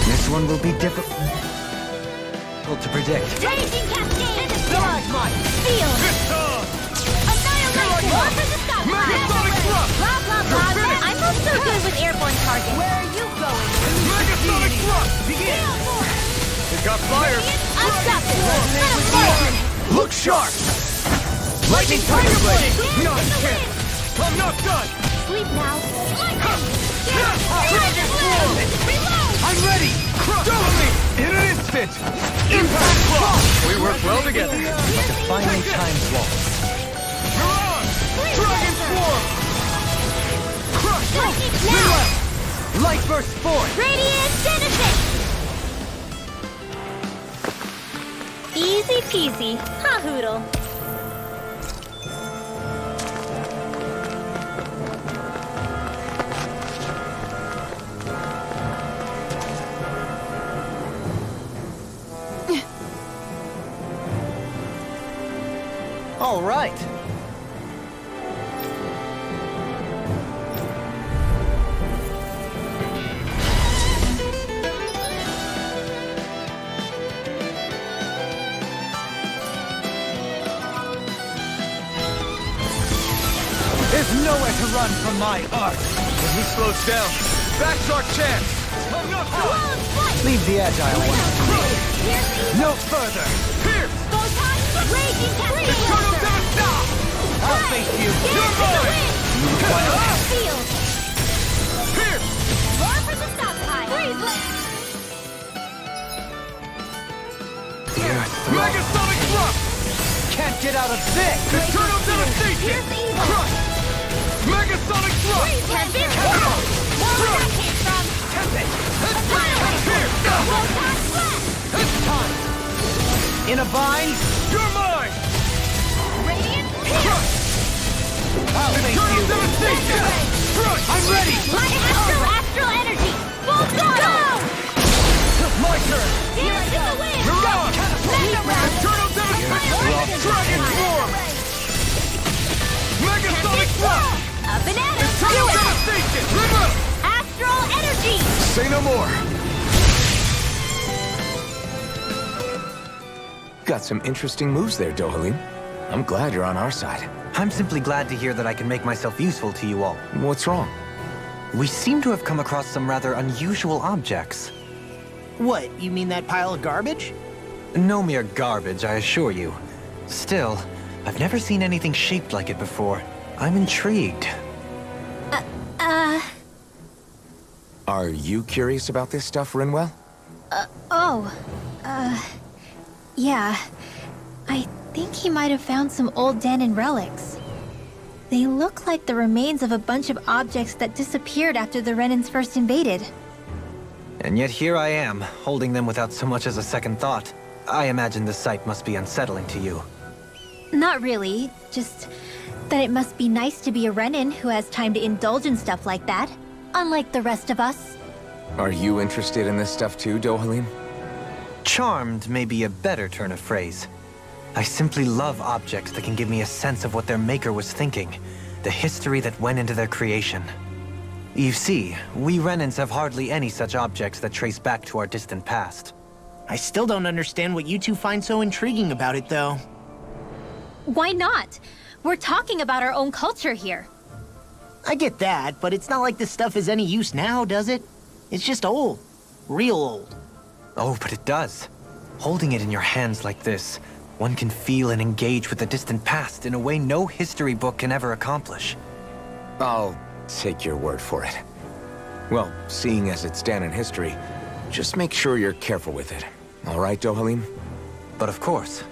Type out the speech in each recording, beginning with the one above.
This one will be difficult to predict. Raging Cascade! Stalagmite! Field! Annihilation! Like Off the sky! Megasonic thrust! Blah, blah, blah. I'm not so good with airborne targets. Where are you going? Megasonic thrust! Begin! It got fired! Unstoppable! Let him fall! Look sharp! Lightning Tiger Blade! Not a chance! I'm not done! Sleep now. Dragon Form! Reload! I'm ready! Double me! In an instant! Impact block! We work well together. Defining Time's waltz. You're on! Dragon Form! Crush! Lightning Reload! now! Light Burst forth! Radiant Genesis! Easy peasy. Ha hoodle. All right. There's nowhere to run from my art. When he slows down, that's our chance! I'm not done! Wall of flight! Leave the agile one. Here's the No further. Here! Photon! Raging Cascade! Eternal Devastar! I'll face you. You're mine! Field! Here! Roar for the stop sign! Freeze! The earth. Megasonic thrust! Can't get out of this. Eternal Devastation! Here's the evil! Crush! Megasonic thrust! Can't be close! Where that came from! Annihilate! Here! Photon blast! It's time. In a bind. You're mine! Radiant pierce! I'll face Eternal you. Devastation! Crush! I'm ready. My astral energy! Full throttle! My turn. Here's to the wind! You're on! Send around! Eternal Devastation! Dragon Form! Megasonic thrust! Up and at 'em! Eternal Do it! Devastation! Remove! Astral energy! Say no more! Got some interesting moves there, Dohalim. I'm glad you're on our side. I'm simply glad to hear that I can make myself useful to you all. What's wrong? We seem to have come across some rather unusual objects. What, you mean that pile of garbage? No mere garbage, I assure you. Still, I've never seen anything shaped like it before. I'm intrigued. Are you curious about this stuff, Rinwell? Yeah. I think he might have found some old Danon relics. They look like the remains of a bunch of objects that disappeared after the Renans first invaded. And yet here I am, holding them without so much as a second thought. I imagine the sight must be unsettling to you. Not really, just that it must be nice to be a Renan who has time to indulge in stuff like that, unlike the rest of us. Are you interested in this stuff too, Dohalim? Charmed may be a better turn of phrase. I simply love objects that can give me a sense of what their maker was thinking, the history that went into their creation. You see, we Renans have hardly any such objects that trace back to our distant past. I still don't understand what you two find so intriguing about it, though. Why not? We're talking about our own culture here. I get that, but it's not like this stuff is any use now, does it? It's just old. Real old. Oh, but it does. Holding it in your hands like this, one can feel and engage with the distant past in a way no history book can ever accomplish. I'll take your word for it. Well, seeing as it's Danon history, just make sure you're careful with it. All right, Dohalim? But of course.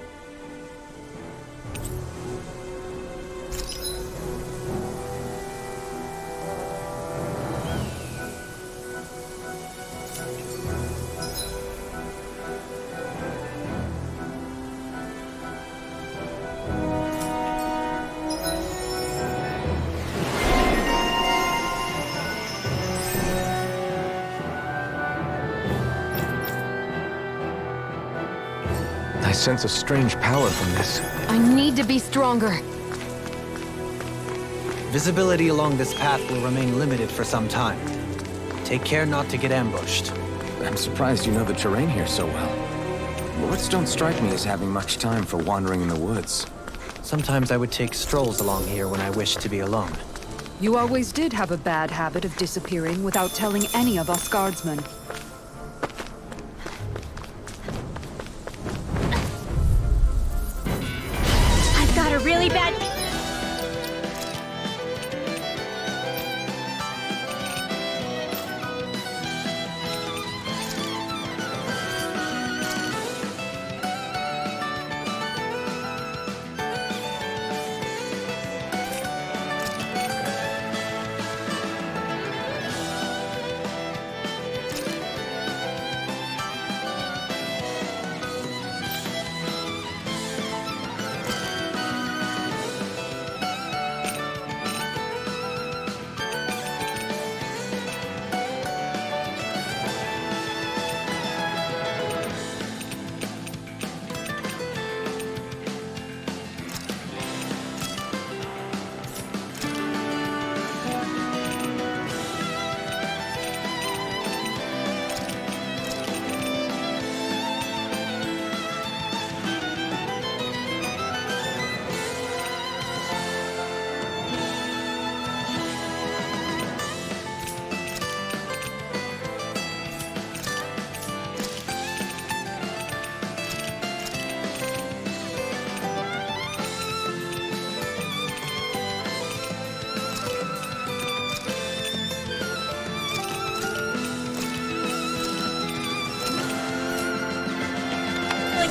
I sense a strange power from this. I need to be stronger. Visibility along this path will remain limited for some time. Take care not to get ambushed. I'm surprised you know the terrain here so well. Lords don't strike me as having much time for wandering in the woods. Sometimes I would take strolls along here when I wished to be alone. You always did have a bad habit of disappearing without telling any of us guardsmen. I've got a really bad...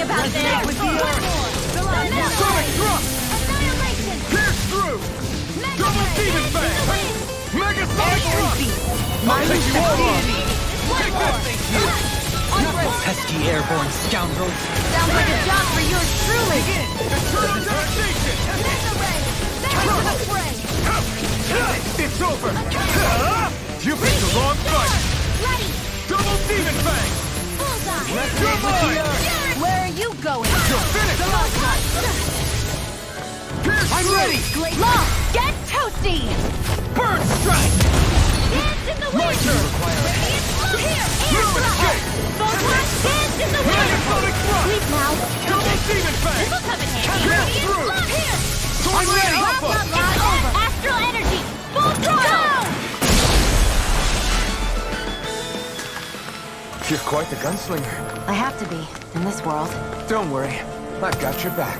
about there. With the Sonic thrust! Annihilation! Pierce through! Mega Double Ray! Demon In Fang! the wind! Mega Sonic thrust! I'll take you all on! One more! Pesky airborne scoundrels! Sounds like a job for yours truly! Eternal devastation! Mega Ray! Back to the fray! It's over! You picked the wrong fight! Ready! Double Demon Fang! Bullseye! You're mine! Where are you going? You're finished! Pierce I'm through! ready! Law, get toasty! Bird strike! Hands in the My wind! turn! Here, No air escape! Photon, hands in the wind! Megasonic thrust! Sleep now! Double Demon Fang! This'll come in handy! Pierce Radiant through! Blood here! Sword Ray Blah, Alpha! blah, blah, over! Astral energy! Full throttle! You're quite the gunslinger. I have to be, in this world. Don't worry, I've got your back.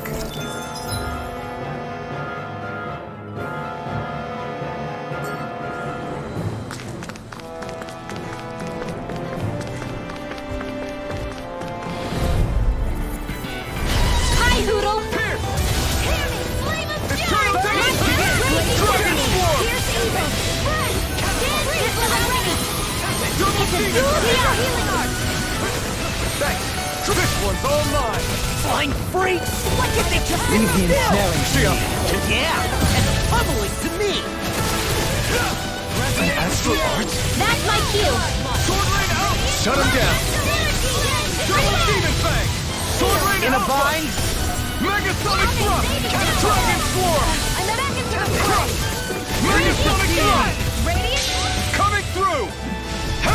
Hi, Hoodle! Pierce! Hear me! Flame of Eternal fury! devastation! Dragon Swarm! Pierce evil! Spread! Dance is I'm ready! Double Demon Fang! Healing art! Thanks! This one's all mine! Flying freaks! What did they just Leave the ensnaring See ya! Yeah, and pummeling to me! An astral art? That's my cue! Sword Rain out! Shut him down! Double Demon Fang! Sword Rain In a Alpha! bind? Megasonic thrust! Dragon Swarm! I'm the back into the fray! Megasonic thrust! Radiant! Coming through! Ha!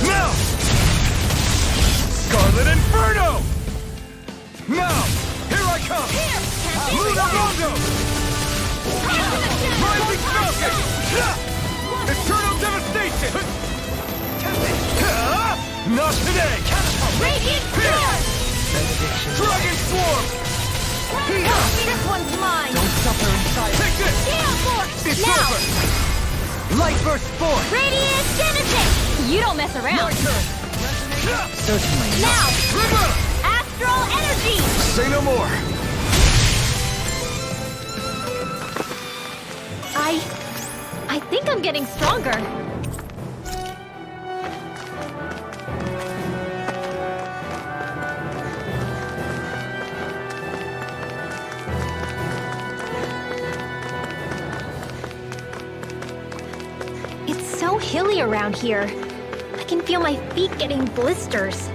Now! Scarlet Inferno! Now! Here I come! Here! Luna Rondo! Rising Falcon! Eternal Devastation! Not today! Radiant Sword! Dragon Swarm! This one's mine! Don't suffer in silence. Take this! Gale Force! It's Now! over! Light burst forth! Radiant Genesis! You don't mess around! Certainly. Now! River! Astral Energy! Say no more! I think I'm getting stronger. It's so hilly around here. I can feel my feet getting blisters.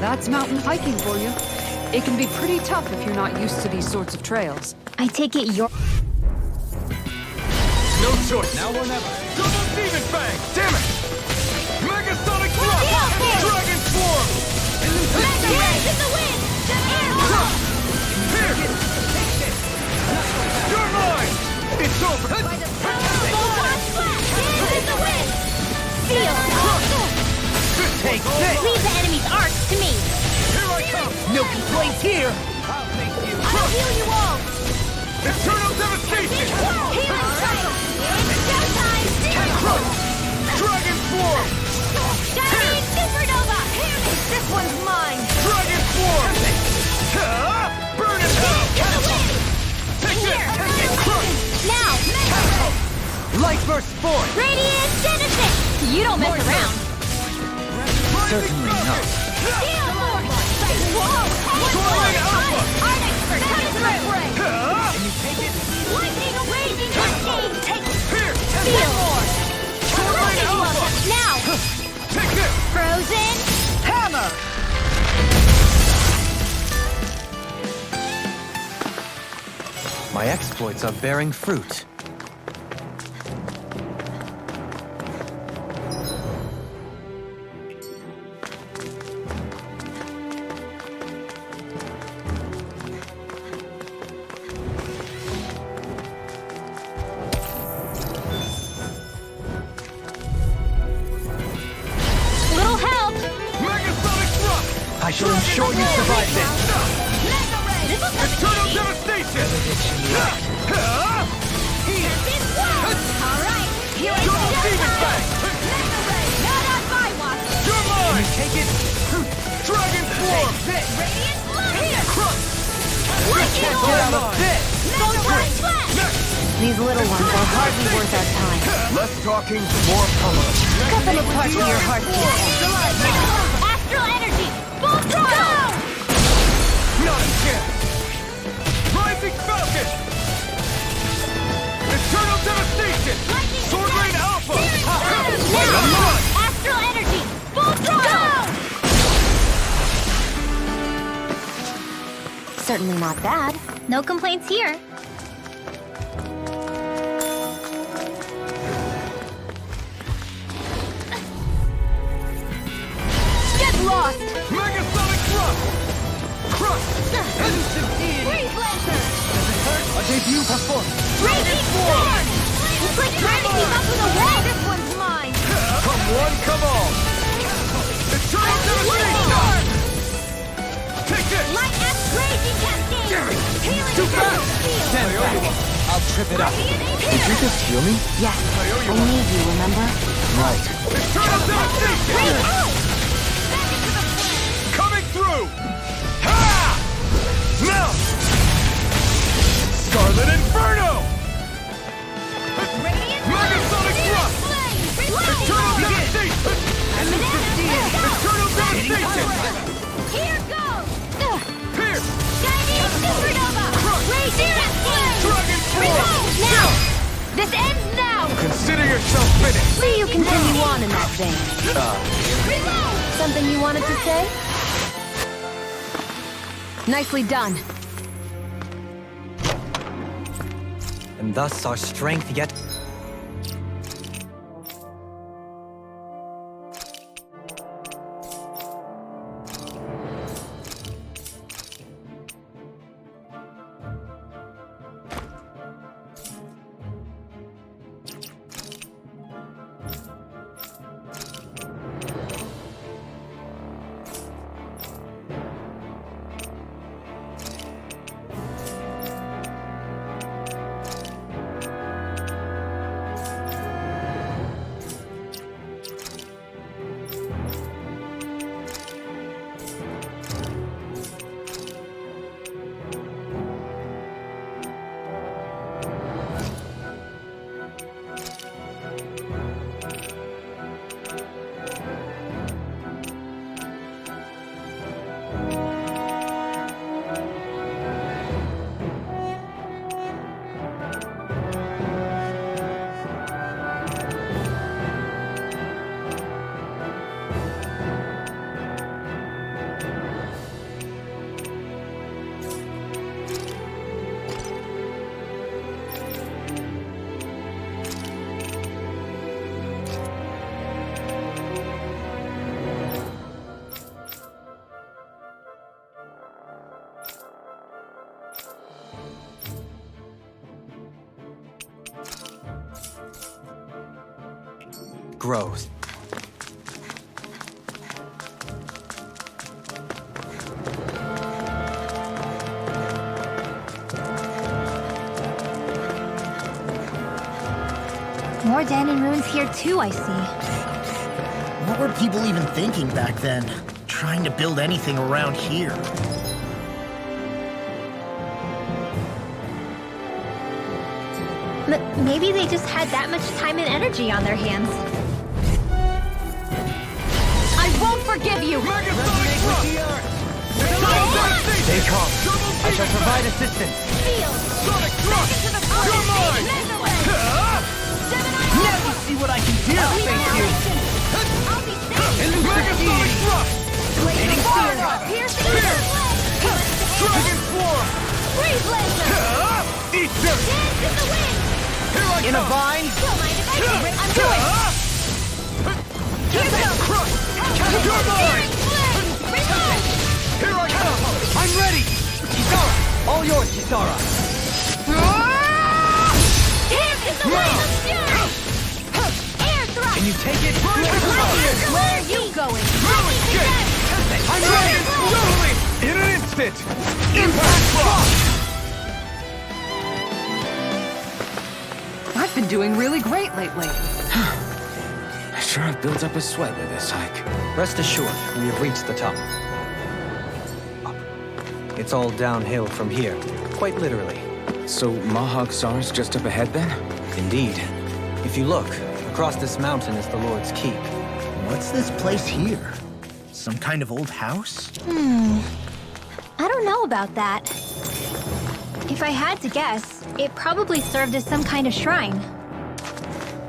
That's mountain hiking for you. It can be pretty tough if you're not used to these sorts of trails. I take it you're... No choice! Now or never! Double Demon Fang! Damn it! Megasonic Leave the enemy's arcs to me. Here I come! Milky Blade's here! I'll heal you all. Eternal devastation! Healing strike. It's showtime. Dragon Swarm! Shining supernova. This one's mine. Dragon Swarm! Burn it hell! Get away. Take Here. it! Crush! Now, Mega Ray. Light Burst Force! Radiant Genesis. You don't mess around. Certainly not. Steel Force. Whoa. Twilight Alpha. Our expert coming through. Ah! Can you take it? Lightning Raging Cascade. Take Here! Steel Force. Twilight Alpha! Now, Take this! Frozen. Hammer! My exploits are bearing fruit. Little help. Megasonic Thrust! I shall ensure you survive this. Mega Ray. This will Eternal devastation! All right. Here I Double go. Demon Fang! Mega Ray. Not on my watch. You're mine! Take it. Dragon Swarm! Radiant Blood. Here. Crush! Lightning Get out Orb. of this! Mega Ray. Flash. These little ones are hardly worth our time. Less talking, more power. Cut them apart to your heart's content. Astral Energy. Full throttle. Not a chance! Rising Falcon! Eternal devastation! Sword Rain Alpha! Now. Astral Energy. Full throttle. Certainly not bad. No complaints here. Get lost. Megasonic Thrust! Crush! Freeze Lancer. A debut performance. Raging Sword. It's like trying to keep up with a wall. This one's mine. Come one, come all! Eternal devastation! Take this! Light X Raging Cascade. Healing Too fast! Steel. Stand back. I'll trip it up. Did you just heal me? Yes, I need you, remember? Right. Eternal devastation! Break out. Coming through! Ha! Now! Scarlet Inferno! Radiant Megasonic Thrust! Eternal devastation! Eternal devastation! Here goes. Pierce! Shining Supernova. Raging Cascade. Dragon Swarm! Now. This ends now. Consider yourself finished! See you continue on in that vein. Reload. Something you wanted to say? Nicely done. And thus our strength yet... grows. more Danon ruins here too, I see. What were people even thinking back then? Trying to build anything around here. Maybe they just had that much time and energy on their hands. I won't forgive you! Stay calm. I shall provide assistance. Feel! Sonic Thrust! To the You're mine! Now you see what I can do! I'll be safe! Mega Sonic Thrust! Blazing Spear! Piercing Spear! Dragon Swarm! Freeze Laser! Eat dirt! Dance in the wind! Here I In a come! vine? Don't mind if I do it! I'm doing it! Here's some! Crush! You're mine! Reload! Here I come! I'm ready! Kisara! All yours, Kisara! Dance in the wind of fury! Air thrust! Can you take it? Where are you going? Ruin Gate! I'm ready! Totally! In an instant! Impact Frost! I've been doing really great lately. I sure have built up a sweat with this hike. Rest assured, we have reached the top. It's all downhill from here, quite literally. So Mahag Sar's just up ahead then? Indeed. If you look, across this mountain is the Lord's Keep. What's this place here? Some kind of old house? I don't know about that. If I had to guess, it probably served as some kind of shrine.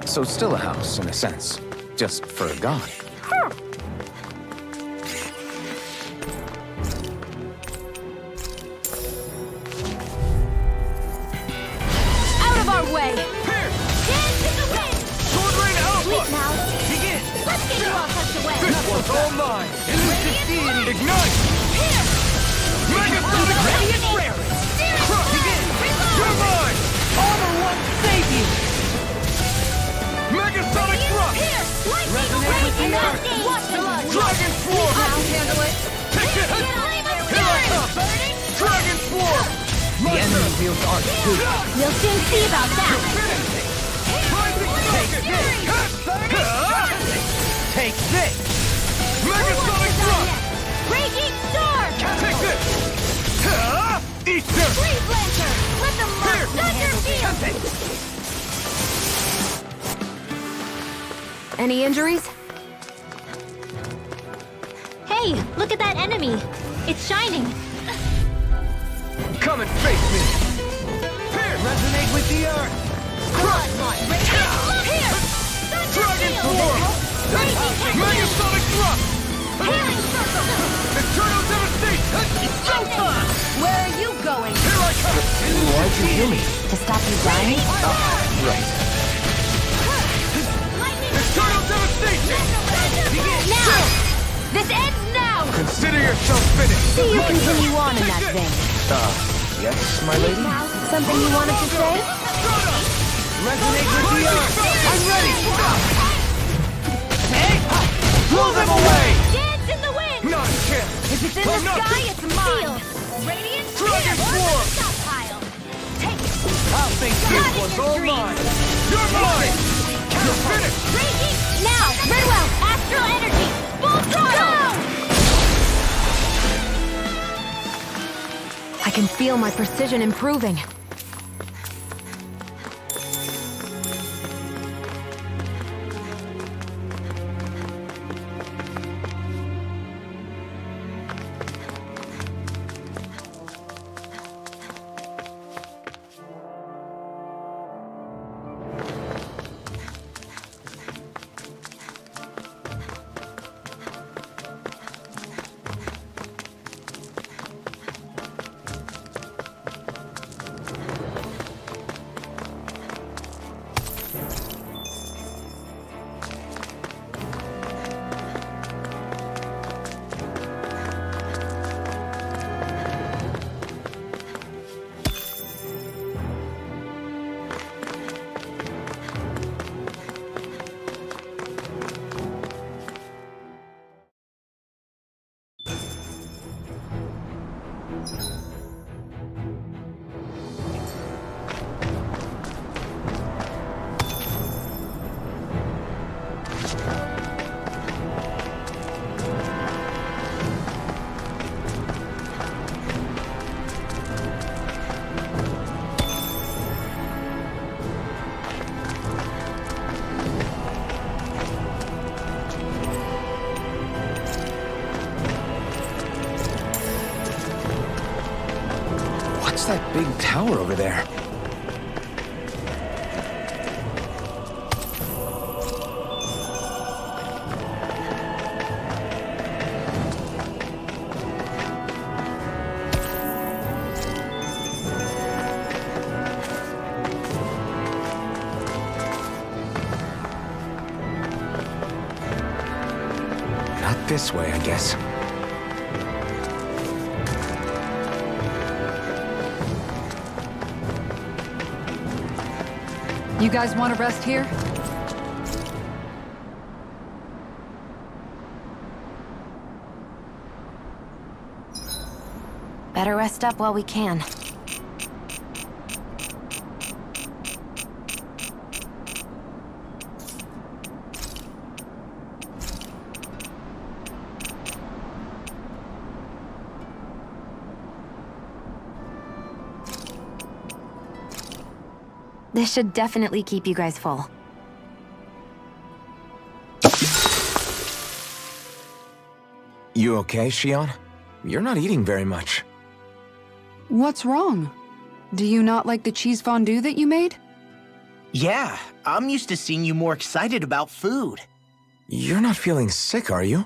So still a house, in a sense. Just for a god. Out of our way! Dance in the wind! Sword Rain Sweet Alpha! mouth! Begin! Let's get you all tucked away! This one's all mine! Ignite! Here! Mega Sonic Radiant Rare! Steering Crush! Blade! You're Reload! mine! Armor won't save you! Mega Sonic Thrust! Here! Lightning Resonate with the away! earth. Watch the blood! Dragon Swarm! I'll handle it! Take it! Get out of my Here I steering! come! Dragon Swarm! The enemy wields art too. We'll soon see about that. Take this! Mega Sonic Thrust! Raging Storm! Take this! Eat dirt! Freeze Lancer! Let the monster handle this! Any injuries? Hey, look at that enemy. It's shining. Come and face me! Here! Resonate with the earth! Bloodlust! Here! Dragon Thunder Swarm! Field! Mega Sonic Thrust! Healing Circle! Eternal Devastation! Showtime! Where are you going? Here I come! Why'd you heal me? To stop you dying? Right. Eternal Devastation! Now! This ends now! Consider yourself finished! See you continue on in that vein. Yes, my lady? Something you wanted to say? Resonate with the earth! I'm ready! Blow them away! Dance in the wind! Not a chance! If it's in the sky, it's mine! Radiant Dragon Spear! Swarm! Stockpile! Take it! I'll think this one's all mine! You're mine! You're finished! Raging! Now! Very well! Astral energy! Full throttle! I can feel my precision improving. What's that big tower over there? Not this way, I guess. You guys want to rest here? Better rest up while we can. This should definitely keep you guys full. You okay, Shion? You're not eating very much. What's wrong? Do you not like the cheese fondue that you made? Yeah, I'm used to seeing you more excited about food. You're not feeling sick, are you?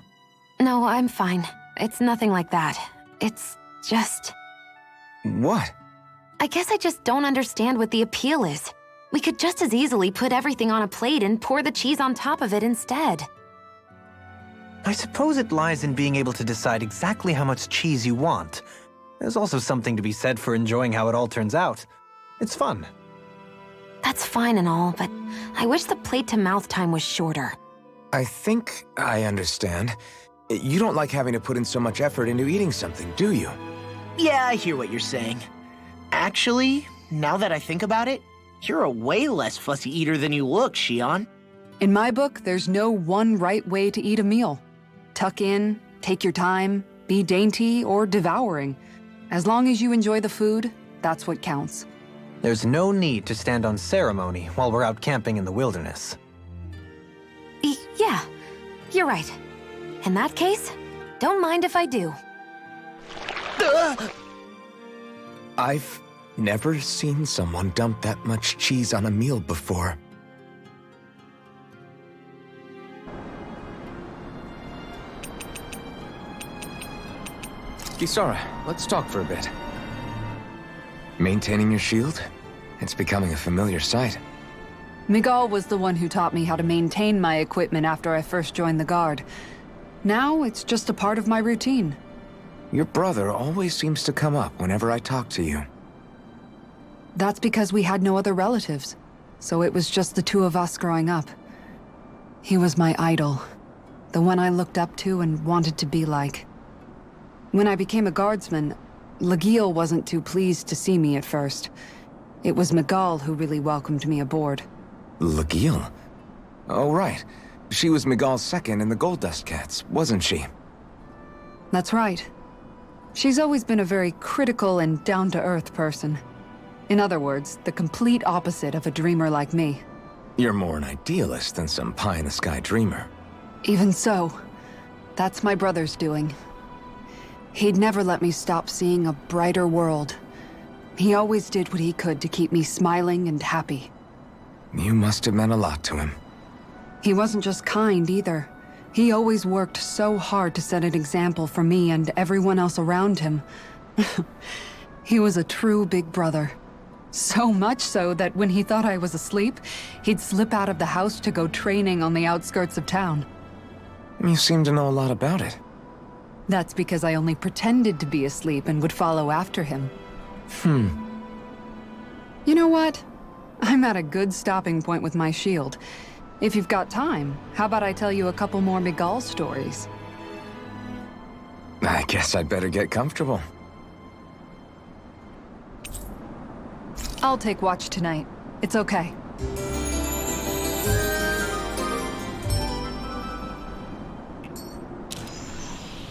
No, I'm fine. It's nothing like that. It's just... What? I guess I just don't understand what the appeal is. We could just as easily put everything on a plate and pour the cheese on top of it instead. I suppose it lies in being able to decide exactly how much cheese you want. There's also something to be said for enjoying how it all turns out. It's fun. That's fine and all, but I wish the plate-to-mouth time was shorter. I think I understand. You don't like having to put in so much effort into eating something, do you? Yeah, I hear what you're saying. Actually, now that I think about it, you're a way less fussy eater than you look, Shion. In my book, there's no one right way to eat a meal. Tuck in, take your time, be dainty or devouring. As long as you enjoy the food, that's what counts. There's no need to stand on ceremony while we're out camping in the wilderness. Yeah, you're right. In that case, don't mind if I do. I've never seen someone dump that much cheese on a meal before. Kisara, let's talk for a bit. Maintaining your shield? It's becoming a familiar sight. Miguel was the one who taught me how to maintain my equipment after I first joined the Guard. Now, it's just a part of my routine. Your brother always seems to come up whenever I talk to you. That's because we had no other relatives, so it was just the two of us growing up. He was my idol, the one I looked up to and wanted to be like. When I became a guardsman, Lagiel wasn't too pleased to see me at first. It was Miguel who really welcomed me aboard. Lagiel? Oh, right. She was Miguel's second in the Gold Dust Cats, wasn't she? That's right. She's always been a very critical and down-to-earth person. In other words, the complete opposite of a dreamer like me. You're more an idealist than some pie-in-the-sky dreamer. Even so, that's my brother's doing. He'd never let me stop seeing a brighter world. He always did what he could to keep me smiling and happy. You must have meant a lot to him. He wasn't just kind either. He always worked so hard to set an example for me and everyone else around him. He was a true big brother. So much so that when he thought I was asleep, he'd slip out of the house to go training on the outskirts of town. You seem to know a lot about it. That's because I only pretended to be asleep and would follow after him. You know what? I'm at a good stopping point with my shield. If you've got time, how about I tell you a couple more Miguel stories? I guess I'd better get comfortable. I'll take watch tonight. It's okay.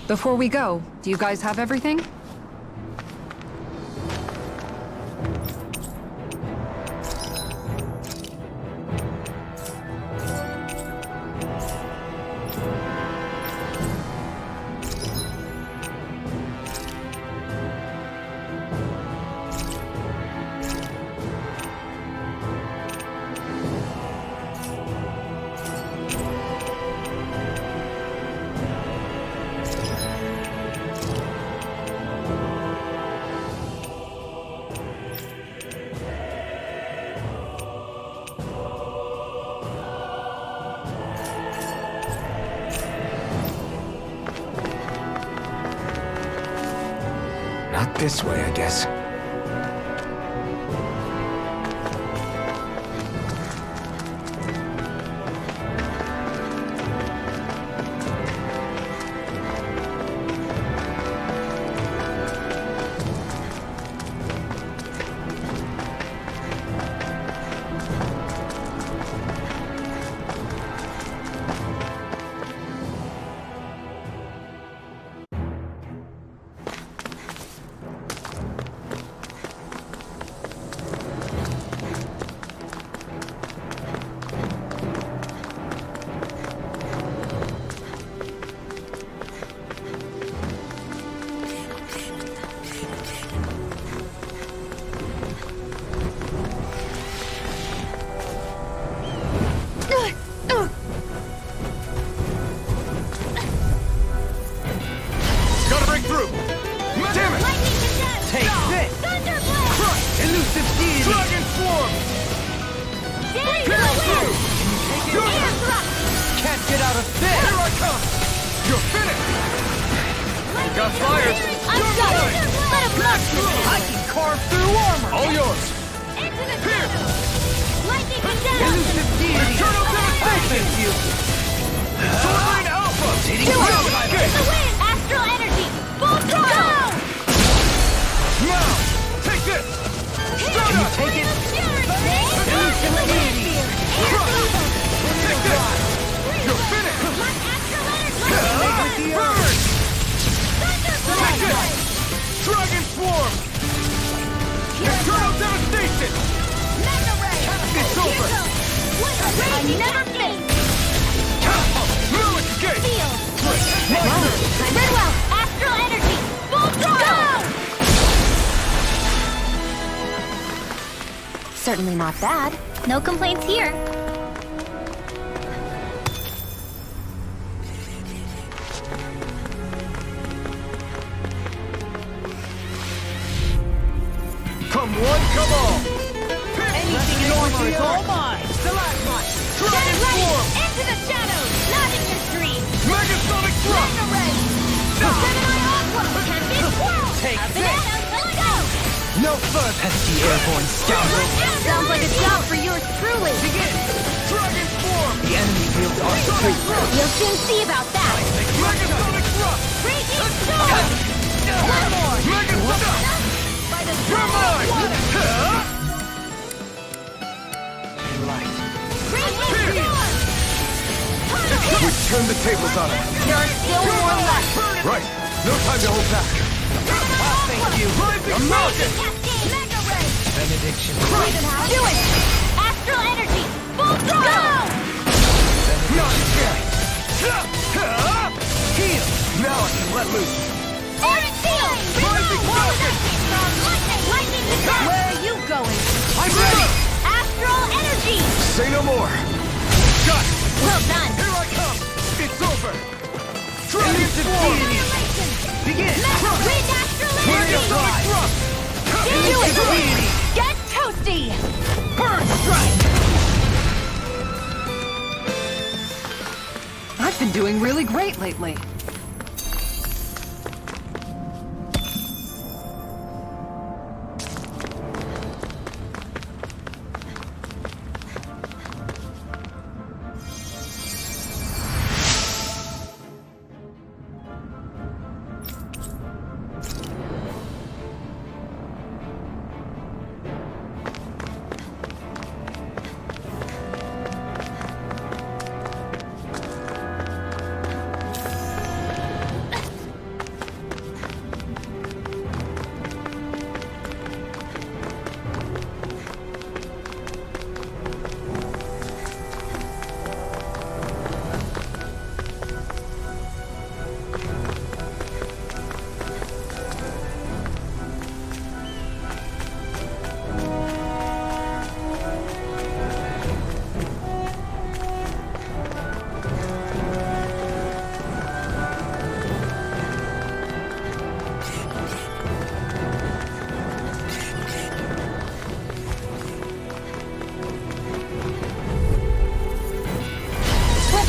Before we go, do you guys have everything? This way, I guess. Gotta break through! Damn it! Take this! Crush! Elusive deity! Dragon Swarm! Can't get out of this! Here I come! You're finished! Got fires! I can carve through armor! All yours! Here! Elusive deity! Eternal devastation! Thank you! Soaring Alpha! Astral energy! Full throttle! Now! Take this! Stun Can you us! take it? Elusive deity! Crush! Take this! You're finished! Burn! Take this! Dragon Swarm! Eternal devastation! It's over! I never miss! Lewis Gate! Redwell! Astral energy! Full throttle! Certainly not bad. No complaints here. Come one, come all! Anything normal is all mine! Stalagmite! Dragon Swarm! Into the shadows! Not in your dreams! Megasonic Thrust! Take this! Let's go! No further! Pesky airborne scoundrel! Sounds like a job for yours truly! Dragon Swarm! The enemy wields our strength! You'll soon see about that! Megasonic Thrust! Raging storm! One more! Megasonic! By the You're mine! Light. Raging storm! We turned the tables on him. There are still more left! Right. No time to hold back. Thank you! Rising Falcon! Cascade Mega Ray! Benediction. Do it! Astral energy! Full throttle! Not yet. Heal! Now I can let loose. Orange Seal! Rising Falcon! Lightning attack! Where are you going? I'm ready. Astral energy! Say no more. Got it. Well done! Here I come. It's over. Dragon Elusive Swarm! deity! Begin! With astral energy! Megasonic Thrust! Do it! Get toasty! Burn strike! I've been doing really great lately.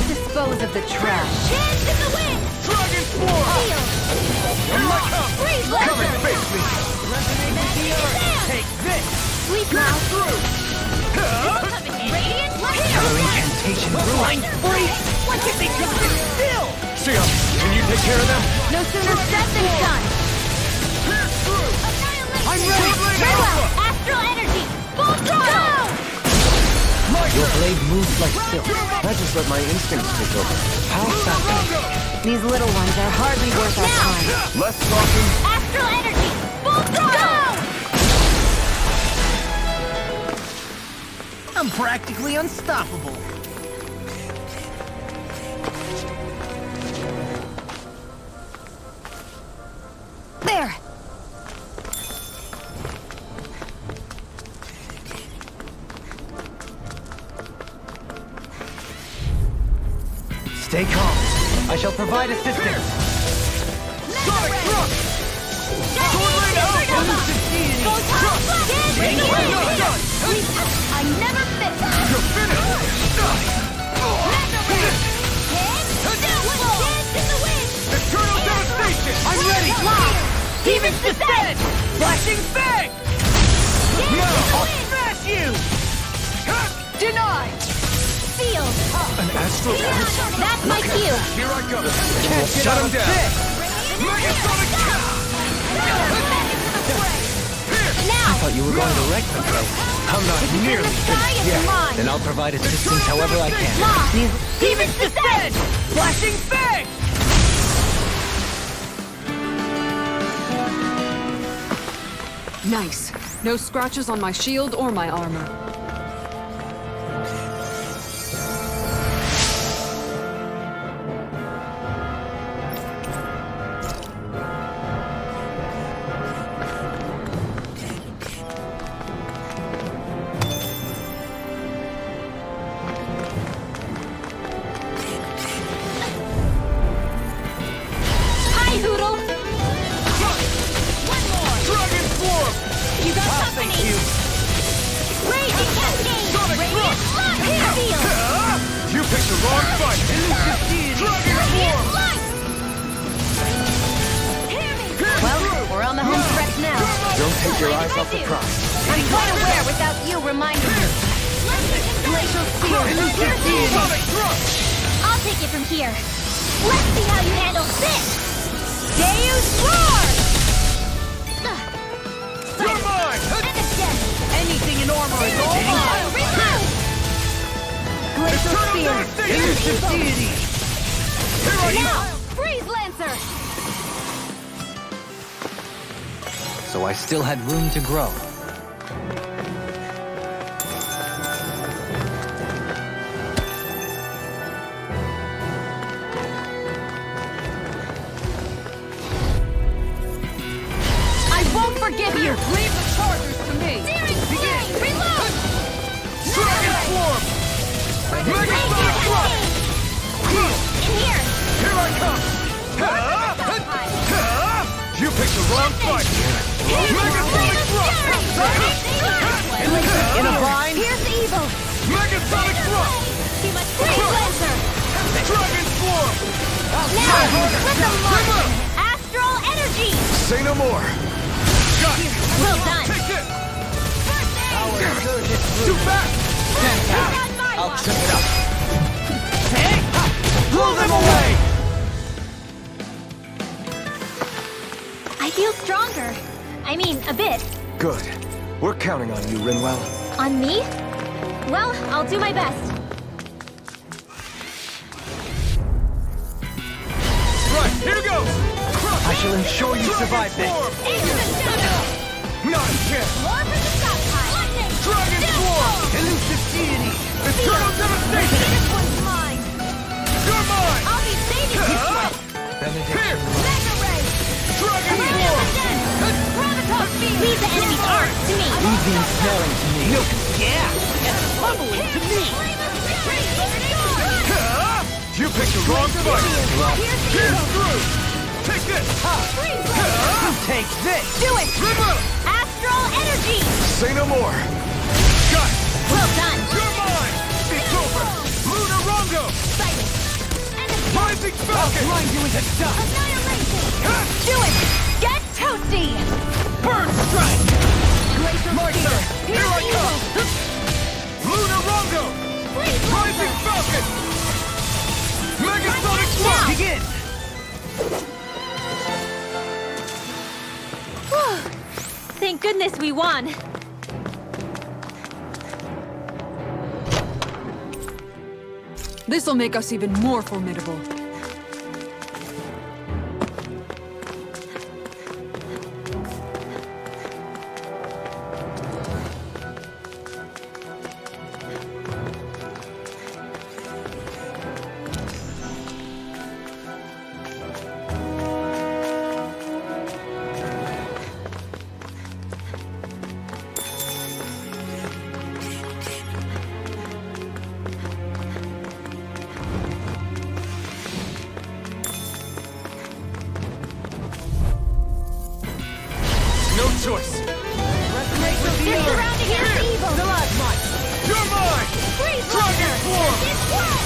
Dispose of the trash. Chance in the wind! Dragon Swarm! Seal! Here I come! Freeze Come and laser! face me! care of them? No sooner said than done. I'm ready! Very well. Astral energy. Full throttle. Your blade moves like silk. I just let my instincts take over. How fascinating. These little ones are hardly worth our time. Less talking. Astral energy. Full throttle. I'm practically unstoppable. There! Stay calm. I shall provide assistance. Sonic thrust! Sword Lane out! Elusive deity! I never miss. You're finished! Eternal devastation! I'm ready. Demon's descent. Flashing fang! Now! I'll smash you! Denied. Sealed. An astral energy! That's my cue. Here I go! Shut him down! Megasonic Now. Thought you were going to wreck the place. I'm not nearly Sky finished is yet. mine. Then I'll provide assistance however I can. Lost. Demon's descent. Flashing fang! Nice. No scratches on my shield or my armor. Hi, Hoodle. One more. Dragon Swarm! You got company. Raging Cascade. Sonic Radiant thrust. Light. Field. You picked the wrong fight! Dragon Radiant Swarm! Light. Hear me. Well, we're on the home stretch now. Don't take your eyes off the prize. I'm quite aware without you reminding me. Glacial Spear. Sonic thrust! I'll take it from here. Let's see how you handle this. Deus Roar. You're mine! And again. Anything in armor is all mine! Reload. Glacial Eternal Spear. devastation! Elusive deity! Here I Now, go! Freeze Lancer. So I still had room to grow. I won't forgive you. Leave the chargers to me. Searing Flame. Reload. Dragon Swarm! Raging Megasonic thrust! Cascade. In here. Here I come! You picked the wrong fight! Megasonic thrust! In a vine? Here's evil. Megasonic thrust! Too much Freeze Lancer. Dragon Swarm! Now, let them march. Astral energy. Say no more! Got it! Well done. Take this! Too fast! I'll trip it up. Blow them away! I feel stronger. I mean, a bit. Good. We're counting on you, Rinwell. On me? Well, I'll do my best. Right, here goes! I shall ensure you survive this. Into the shadow. Not a chance! More for the stockpile. Lightning. Dragon Swarm! Elusive deity! Eternal devastation! This one's mine. You're mine! I'll be saving this one. Here! Mega Ray. Dragon Radiant Swarm! Descent. Graviton Field. Leave the enemy's arms to me. Easy and smelling to me. No, yeah, and humbling to me. You picked the wrong fight! Here's through! Take this! Take this! Do it! Astral energy! Say no more! Got it! Well done! You're mine! It's over! Lunar Rongo! Silence! And a Rising Falcon! Grind you into dust! annihilation! Do it! Get toasty! Burn Strike! Glacial My Spear! turn! Here I Here's come! Lunar Rongo! Freeze Rising Lancer! Falcon! Megasonic Now! Thrust! Begin! Thank goodness we won. This'll make us even more formidable. No choice. They're surrounding us, evil! You're mine! Freeze Dragon Lightner! Swarm! It's one!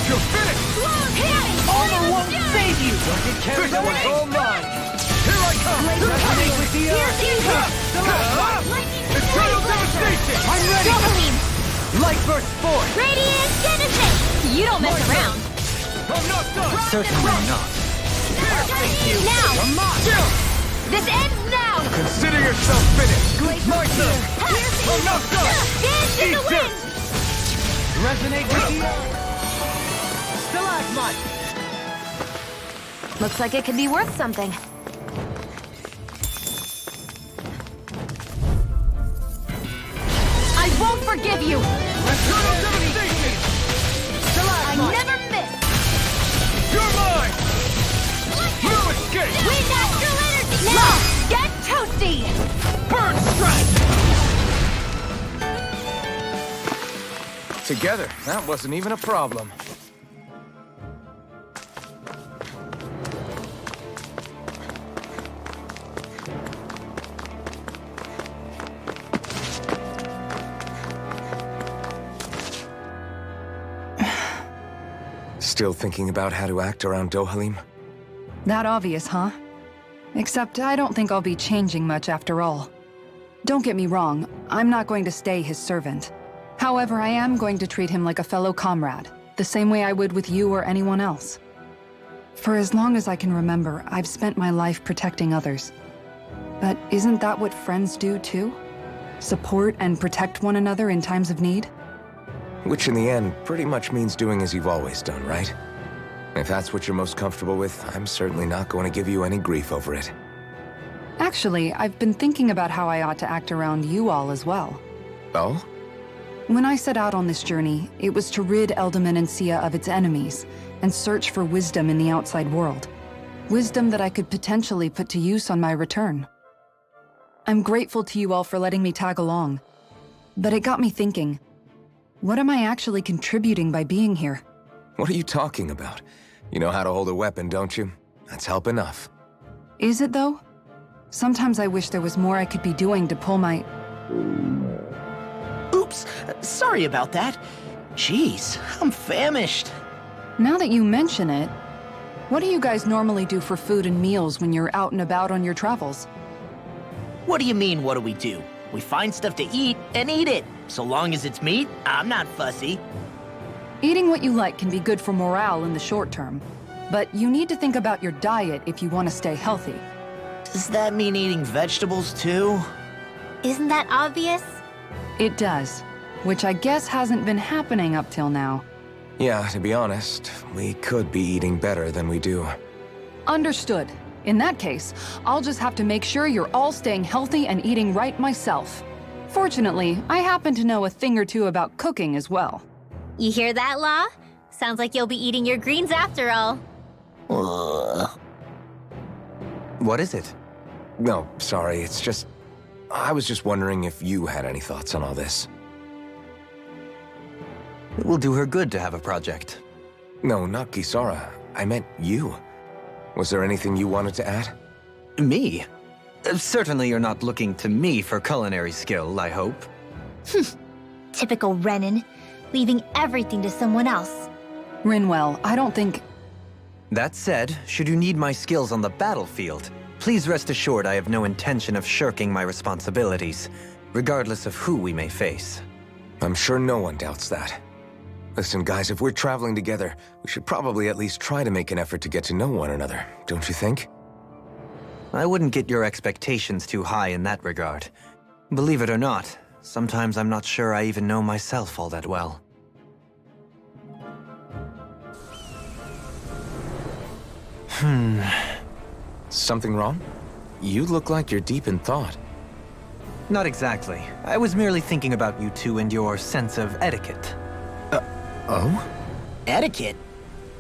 You're finished! Long hit! Armor won't save you! This one's all mine! Here I come! Resonate with the earth! Eternal devastation! I'm ready! Dohalim! Light burst forth! Radiant Genesis! You don't mess around! I'm not done! Certainly not. Now! This ends now! Consider yourself finished! My turn! I'm not done! Dance in the Eat wind! Resonate with the earth! Stalagmite! Looks like it could be worth something. I won't forgive you! Eternal devastation! I never miss! You're mine! No escape! Wind astral energy! Now! Get toasty! Bird strike! Together, that wasn't even a problem. Still thinking about how to act around Dohalim? That obvious, huh? Except I don't think I'll be changing much after all. Don't get me wrong, I'm not going to stay his servant. However, I am going to treat him like a fellow comrade, the same way I would with you or anyone else. For as long as I can remember, I've spent my life protecting others. But isn't that what friends do too? Support and protect one another in times of need? Which in the end pretty much means doing as you've always done, right? If that's what you're most comfortable with, I'm certainly not going to give you any grief over it. Actually, I've been thinking about how I ought to act around you all as well. Oh? When I set out on this journey, it was to rid Eldaman and Sia of its enemies, and search for wisdom in the outside world. Wisdom that I could potentially put to use on my return. I'm grateful to you all for letting me tag along. But it got me thinking, what am I actually contributing by being here? What are you talking about? You know how to hold a weapon, don't you? That's help enough. Is it though? Sometimes I wish there was more I could be doing to pull my... Oops, sorry about that. Jeez, I'm famished. Now that you mention it, what do you guys normally do for food and meals when you're out and about on your travels? What do you mean, what do we do? We find stuff to eat and eat it. So long as it's meat, I'm not fussy. Eating what you like can be good for morale in the short term, but you need to think about your diet if you want to stay healthy. Does that mean eating vegetables too? Isn't that obvious? It does, which I guess hasn't been happening up till now. Yeah, to be honest, we could be eating better than we do. Understood. In that case, I'll just have to make sure you're all staying healthy and eating right myself. Fortunately, I happen to know a thing or two about cooking as well. You hear that, Law? Sounds like you'll be eating your greens after all. Ugh. What is it? No, sorry, it's just... I was just wondering if you had any thoughts on all this. It will do her good to have a project. No, not Kisara. I meant you. Was there anything you wanted to add? Me? Certainly you're not looking to me for culinary skill, I hope. Typical Renan, leaving everything to someone else. Rinwell, I don't think... That said, should you need my skills on the battlefield, please rest assured I have no intention of shirking my responsibilities, regardless of who we may face. I'm sure no one doubts that. Listen, guys, if we're traveling together, we should probably at least try to make an effort to get to know one another, don't you think? I wouldn't get your expectations too high in that regard. Believe it or not, sometimes I'm not sure I even know myself all that well. Something wrong? You look like you're deep in thought. Not exactly. I was merely thinking about you two and your sense of etiquette. Oh? Etiquette?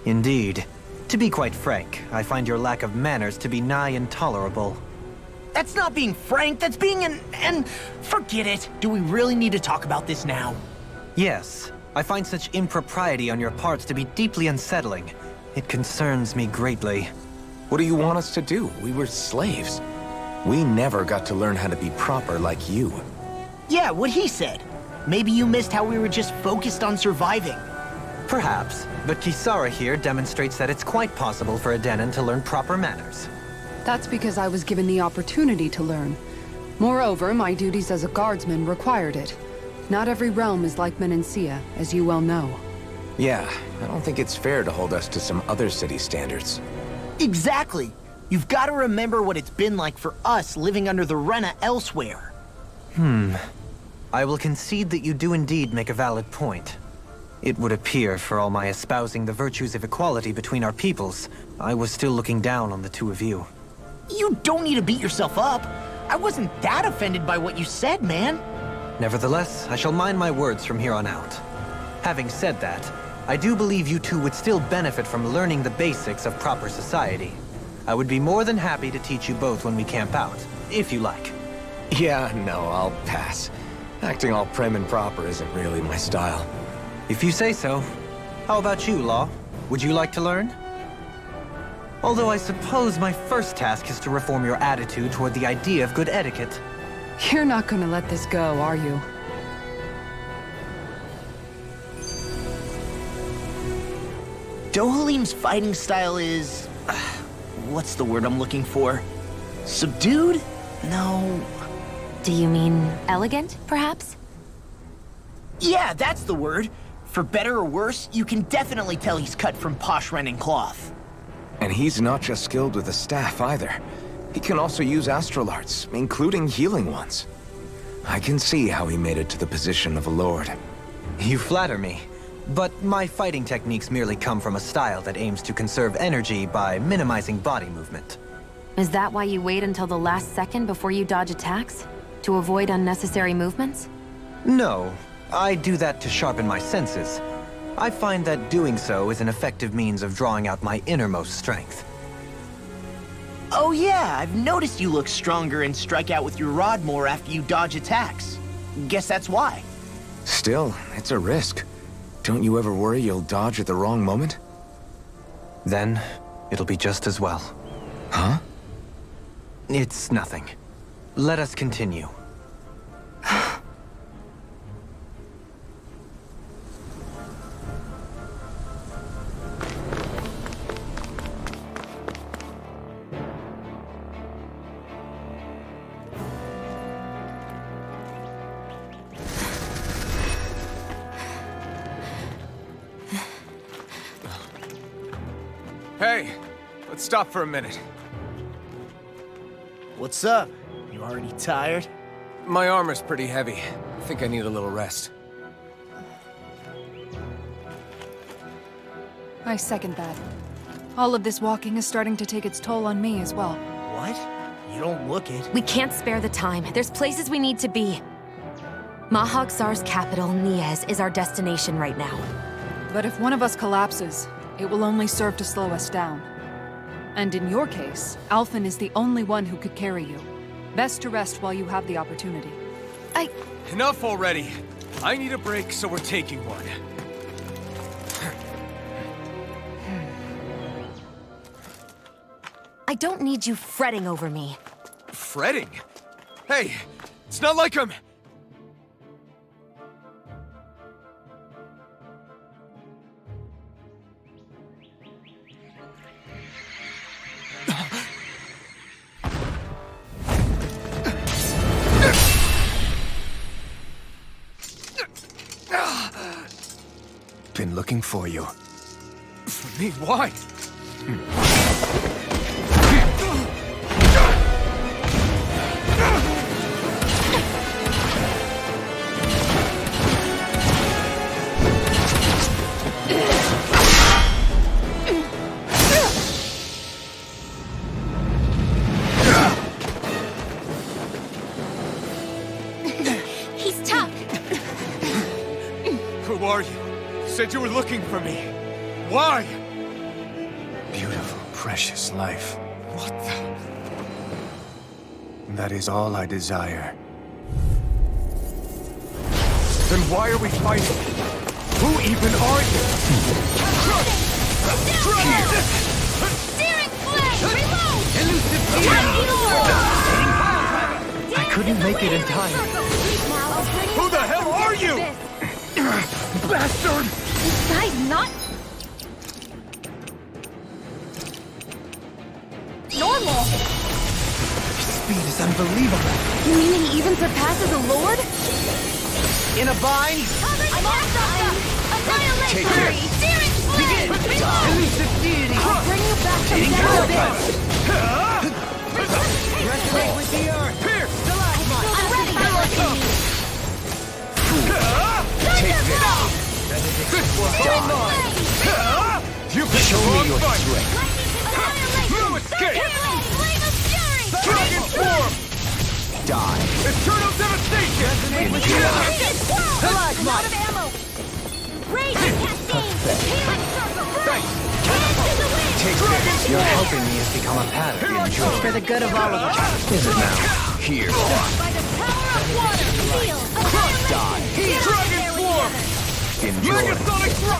Indeed. To be quite frank, I find your lack of manners to be nigh intolerable. That's not being frank, that's being and forget it. Do we really need to talk about this now? Yes, I find such impropriety on your parts to be deeply unsettling. It concerns me greatly. What do you want us to do? We were slaves. We never got to learn how to be proper like you. Yeah, what he said. Maybe you missed how we were just focused on surviving. Perhaps, but Kisara here demonstrates that it's quite possible for a Denon to learn proper manners. That's because I was given the opportunity to learn. Moreover, my duties as a guardsman required it. Not every realm is like Menancia, as you well know. Yeah, I don't think it's fair to hold us to some other city standards. Exactly. You've got to remember what it's been like for us living under the Rena elsewhere. I will concede that you do indeed make a valid point. It would appear, for all my espousing the virtues of equality between our peoples, I was still looking down on the two of you. You don't need to beat yourself up. I wasn't that offended by what you said, man. Nevertheless, I shall mind my words from here on out. Having said that, I do believe you two would still benefit from learning the basics of proper society. I would be more than happy to teach you both when we camp out, if you like. Yeah, no, I'll pass. Acting all prim and proper isn't really my style. If you say so. How about you, Law? Would you like to learn? Although I suppose my first task is to reform your attitude toward the idea of good etiquette. You're not gonna let this go, are you? Dohalim's fighting style is... what's the word I'm looking for? Subdued? No... Do you mean elegant, perhaps? Yeah, that's the word. For better or worse, you can definitely tell he's cut from posh Renan cloth. And he's not just skilled with the staff either. He can also use astral arts, including healing ones. I can see how he made it to the position of a lord. You flatter me. But my fighting techniques merely come from a style that aims to conserve energy by minimizing body movement. Is that why you wait until the last second before you dodge attacks? To avoid unnecessary movements? No, I do that to sharpen my senses. I find that doing so is an effective means of drawing out my innermost strength. Oh yeah, I've noticed you look stronger and strike out with your rod more after you dodge attacks. Guess that's why. Still, it's a risk. Don't you ever worry you'll dodge at the wrong moment? Then, it'll be just as well. Huh? It's nothing. Let us continue. Hey, let's stop for a minute. What's up? You already tired? My armor's pretty heavy. I think I need a little rest. I second that. All of this walking is starting to take its toll on me as well. What? You don't look it. We can't spare the time. There's places we need to be. Mahag-Sar's capital, Niez, is our destination right now. But if one of us collapses, it will only serve to slow us down. And in your case, Alphen is the only one who could carry you. Best to rest while you have the opportunity. Enough already. I need a break, so we're taking one. I don't need you fretting over me. Fretting? Hey, it's not like I'm... Been looking for you. For me? Why? He's tough. Who are you? Said you were looking for me. Why? Beautiful, precious life. What the? That is all I desire. Then why are we fighting? Who even are you? Searing flame! Reload! I couldn't make it in time. Who the hell are you? Bastard! This guy's not normal. Speed is unbelievable. You mean he even surpasses a lord? In a bind? I'm on something! Annihilatory! Searing flame! Reload! Elusive deity! I'll bring you back to Xanadu. Resonate with the earth! Pierce! I'm ready for what Take this! You can show me your strength! No escape! Flame of fury! Dragon form! Die. Eternal devastation! I'm out of ammo! Rage cascade! Healing circle! Thanks! Into the wind! Take this! Your helping me has become a pattern. Enjoy. For the good of all of us. Is it now? Here! By the power of water! Steel! Annihilate! Dragon form! Enjoy. Megasonic throw!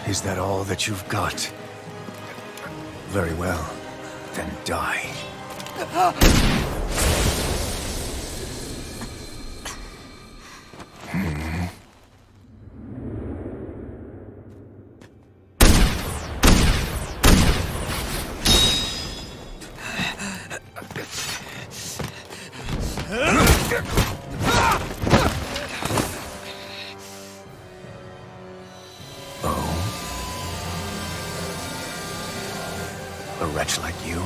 Is that all that you've got? Very well. Then die. A wretch like you?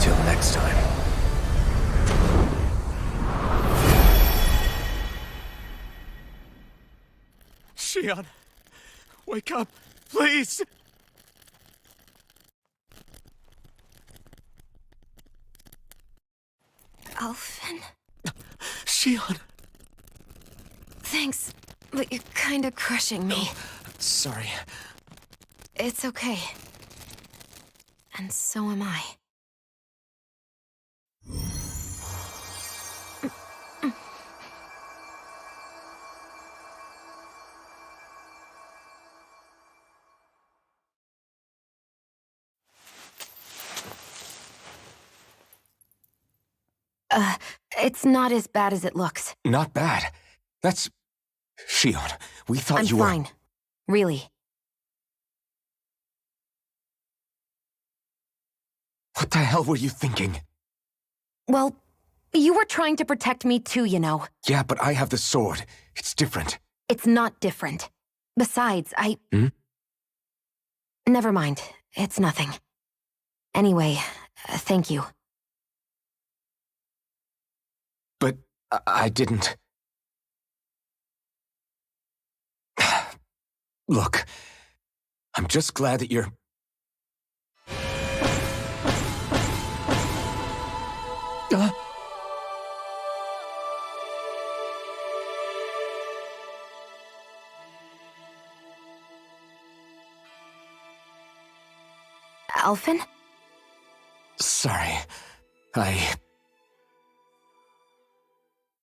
Till next time. Shion, wake up, please! Alphen? Shion! Thanks, but you're kinda crushing me. Sorry. It's okay. And so am I. It's not as bad as it looks. Not bad. That's... Shion, we thought I'm you were... fine. Really. What the hell were you thinking? Well, you were trying to protect me too, you know. Yeah, but I have the sword. It's different. It's not different. Besides, Hmm? Never mind. It's nothing. Anyway, thank you. But I didn't... Look, I'm just glad that you're... Alphen? Sorry.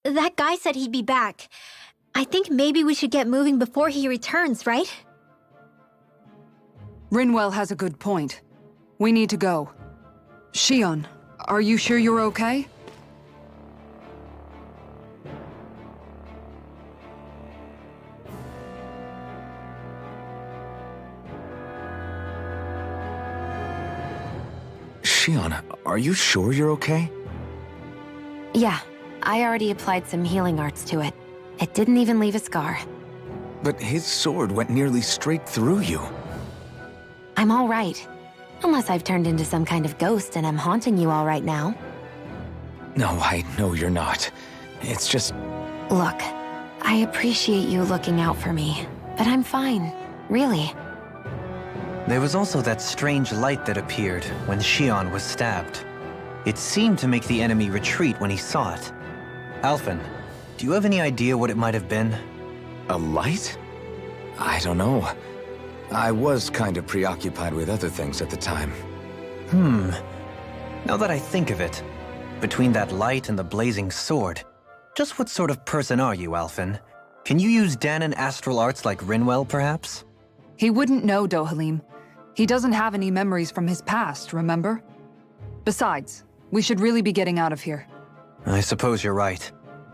That guy said he'd be back. I think maybe we should get moving before he returns, right? Rinwell has a good point. We need to go. Shion, are you sure you're okay? Shion, are you sure you're okay? Yeah, I already applied some healing arts to it. It didn't even leave a scar. But his sword went nearly straight through you. I'm all right. Unless I've turned into some kind of ghost and I'm haunting you all right now. No, I know you're not. It's just... Look, I appreciate you looking out for me, but I'm fine. Really. There was also that strange light that appeared when Shion was stabbed. It seemed to make the enemy retreat when he saw it. Alphen, do you have any idea what it might have been? A light? I don't know. I was kind of preoccupied with other things at the time. Now that I think of it, between that light and the blazing sword, just what sort of person are you, Alphen? Can you use Dahnan astral arts like Rinwell, perhaps? He wouldn't know, Dohalim. He doesn't have any memories from his past, remember? Besides, we should really be getting out of here. I suppose you're right.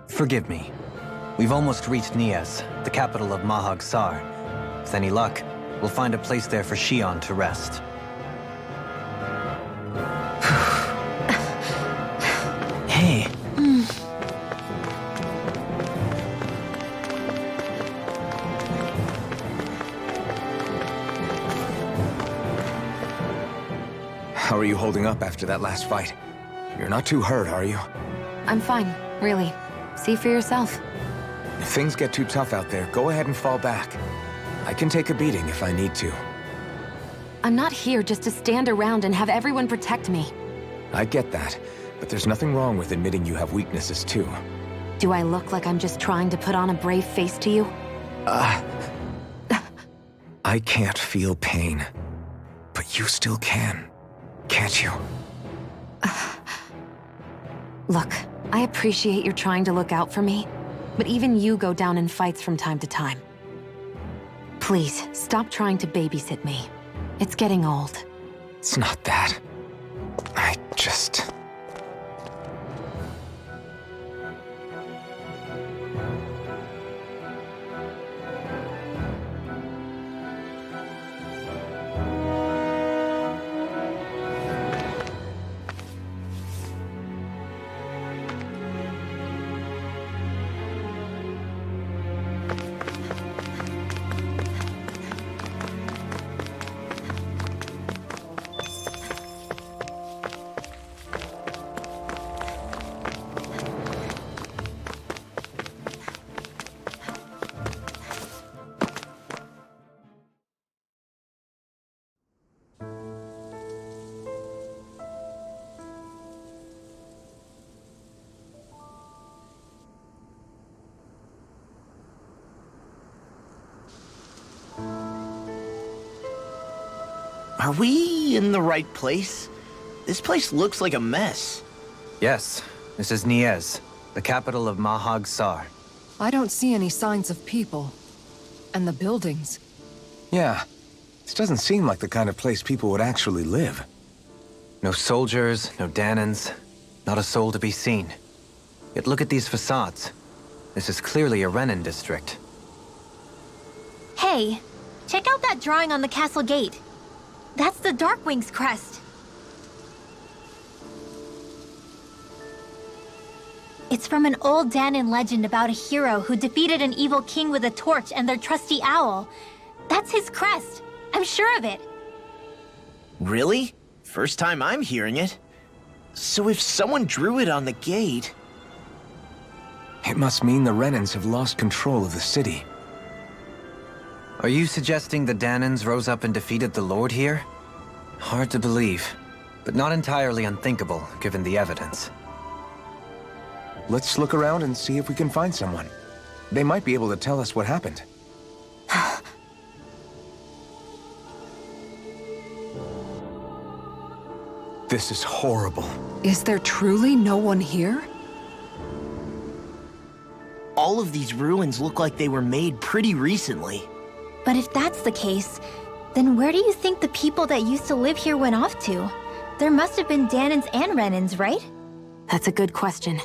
Forgive me. We've almost reached Niez, the capital of Mahag Saar. With any luck, we'll find a place there for Shion to rest. Hey. How are you holding up after that last fight? You're not too hurt, are you? I'm fine, really. See for yourself. If things get too tough out there, go ahead and fall back. I can take a beating if I need to. I'm not here just to stand around and have everyone protect me. I get that, but there's nothing wrong with admitting you have weaknesses too. Do I look like I'm just trying to put on a brave face to you? I can't feel pain, but you still can, can't you? Look, I appreciate you're trying to look out for me, but even you go down in fights from time to time. Please, stop trying to babysit me. It's getting old. It's not that. I just... Are we in the right place? This place looks like a mess. Yes, this is Niez, the capital of Mahag Saar. I don't see any signs of people. And the buildings. Yeah, this doesn't seem like the kind of place people would actually live. No soldiers, no Dahnans, not a soul to be seen. Yet look at these facades. This is clearly a Renan district. Hey, check out that drawing on the castle gate. That's the Darkwing's crest. It's from an old Danon legend about a hero who defeated an evil king with a torch and their trusty owl. That's his crest. I'm sure of it. Really? First time I'm hearing it. So if someone drew it on the gate... It must mean the Renans have lost control of the city. Are you suggesting the Danons rose up and defeated the Lord here? Hard to believe, but not entirely unthinkable, given the evidence. Let's look around and see if we can find someone. They might be able to tell us what happened. This is horrible. Is there truly no one here? All of these ruins look like they were made pretty recently. But if that's the case, then where do you think the people that used to live here went off to? There must have been Danons and Renans, right? That's a good question.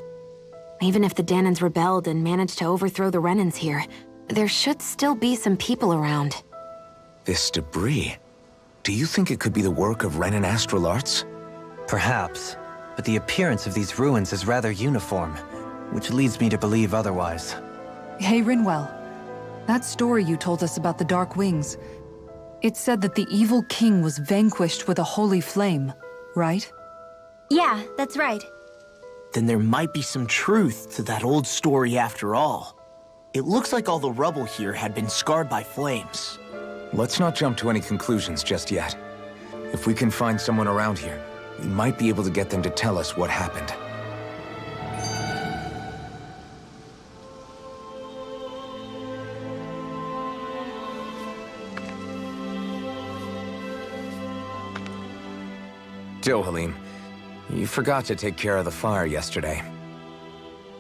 Even if the Danons rebelled and managed to overthrow the Renans here, there should still be some people around. This debris. Do you think it could be the work of Renan Astral Arts? Perhaps, but the appearance of these ruins is rather uniform, which leads me to believe otherwise. Hey, Rinwell. That story you told us about the Dark Wings. It said that the evil king was vanquished with a holy flame, right? Yeah, that's right. Then there might be some truth to that old story after all. It looks like all the rubble here had been scarred by flames. Let's not jump to any conclusions just yet. If we can find someone around here, we might be able to get them to tell us what happened. Dohalim, you forgot to take care of the fire yesterday.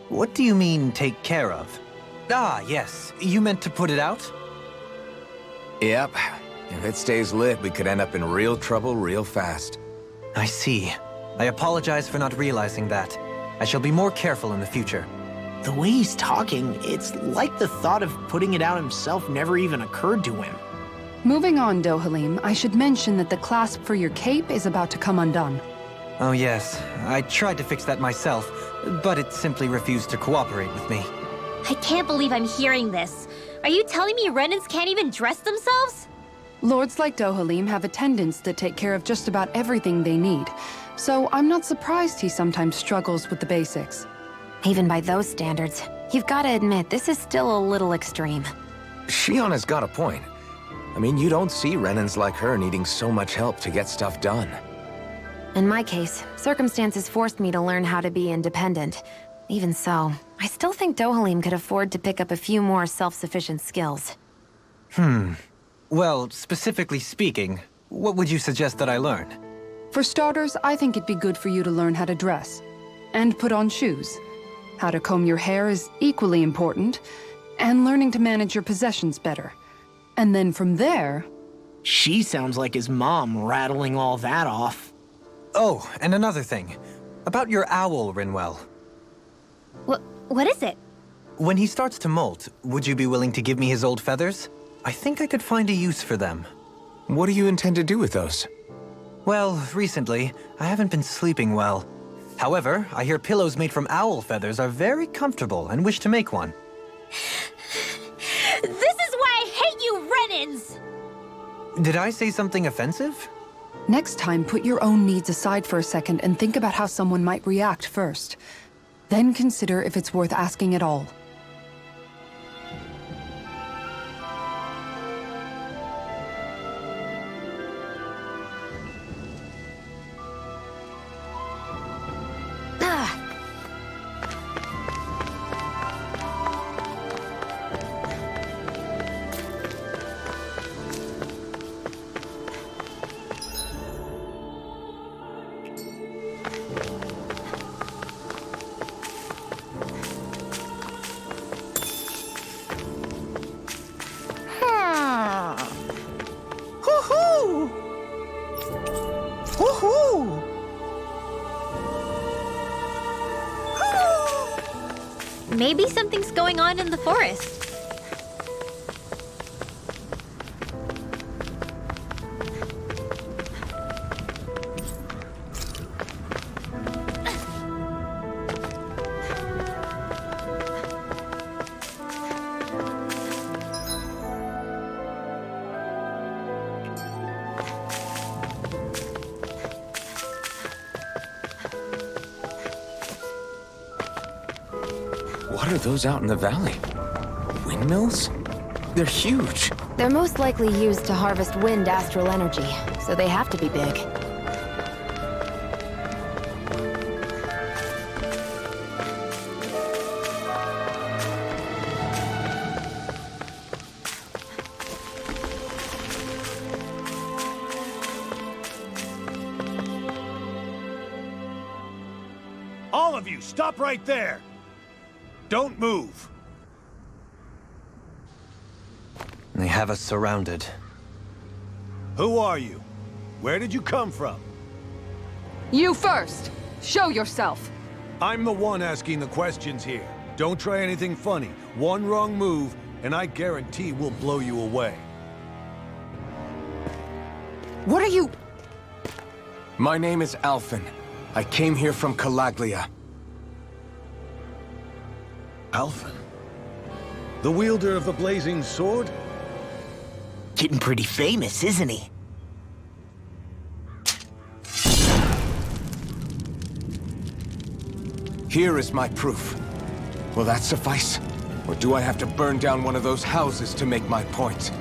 What do you mean, take care of? Ah, yes. You meant to put it out? Yep. If it stays lit, we could end up in real trouble real fast. I see. I apologize for not realizing that. I shall be more careful in the future. The way he's talking, it's like the thought of putting it out himself never even occurred to him. Moving on, Dohalim, I should mention that the clasp for your cape is about to come undone. Oh yes, I tried to fix that myself, but it simply refused to cooperate with me. I can't believe I'm hearing this. Are you telling me Renans can't even dress themselves? Lords like Dohalim have attendants that take care of just about everything they need, so I'm not surprised he sometimes struggles with the basics. Even by those standards, you've got to admit this is still a little extreme. Shion has got a point. I mean, you don't see Renans like her needing so much help to get stuff done. In my case, circumstances forced me to learn how to be independent. Even so, I still think Dohalim could afford to pick up a few more self-sufficient skills. Well, specifically speaking, what would you suggest that I learn? For starters, I think it'd be good for you to learn how to dress. And put on shoes. How to comb your hair is equally important. And learning to manage your possessions better. And then from there... She sounds like his mom rattling all that off. Oh, and another thing. About your owl, Rinwell. What is it? When he starts to molt, would you be willing to give me his old feathers? I think I could find a use for them. What do you intend to do with those? Well, recently, I haven't been sleeping well. However, I hear pillows made from owl feathers are very comfortable and wish to make one. This is why I hate you, Renans! Did I say something offensive? Next time, put your own needs aside for a second and think about how someone might react first. Then consider if it's worth asking at all. Maybe something's going on in the forest. What are those out in the valley? Windmills? They're huge. They're most likely used to harvest wind astral energy, so they have to be big. All of you, stop right there! Don't move! They have us surrounded. Who are you? Where did you come from? You first! Show yourself! I'm the one asking the questions here. Don't try anything funny. One wrong move, and I guarantee we'll blow you away. What are you... My name is Alphen. I came here from Calaglia. Alphen? The wielder of the blazing sword? Getting pretty famous, isn't he? Here is my proof. Will that suffice? Or do I have to burn down one of those houses to make my point?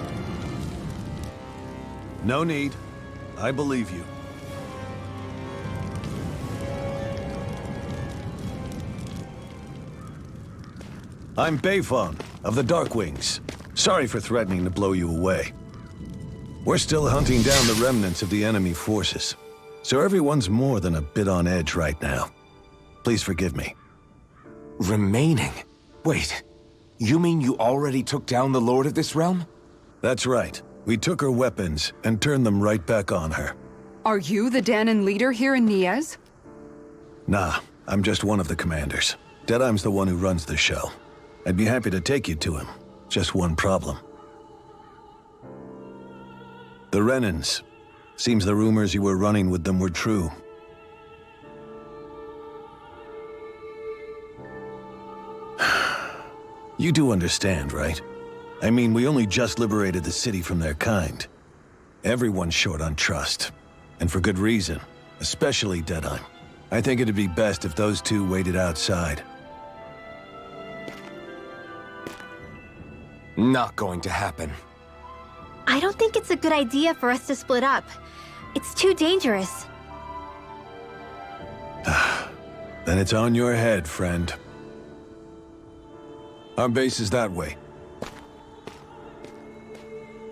No need. I believe you. I'm Beifong, of the Darkwings. Sorry for threatening to blow you away. We're still hunting down the remnants of the enemy forces, so everyone's more than a bit on edge right now. Please forgive me. Remaining? Wait, you mean you already took down the Lord of this realm? That's right. We took her weapons and turned them right back on her. Are you the Dahnan leader here in Niez? Nah, I'm just one of the commanders. Deadheim's the one who runs the show. I'd be happy to take you to him. Just one problem. The Renans. Seems the rumors you were running with them were true. You do understand, right? I mean, we only just liberated the city from their kind. Everyone's short on trust. And for good reason. Especially Deadheim. I think it'd be best if those two waited outside. Not going to happen. I don't think it's a good idea for us to split up. It's too dangerous. Then it's on your head, friend. Our base is that way.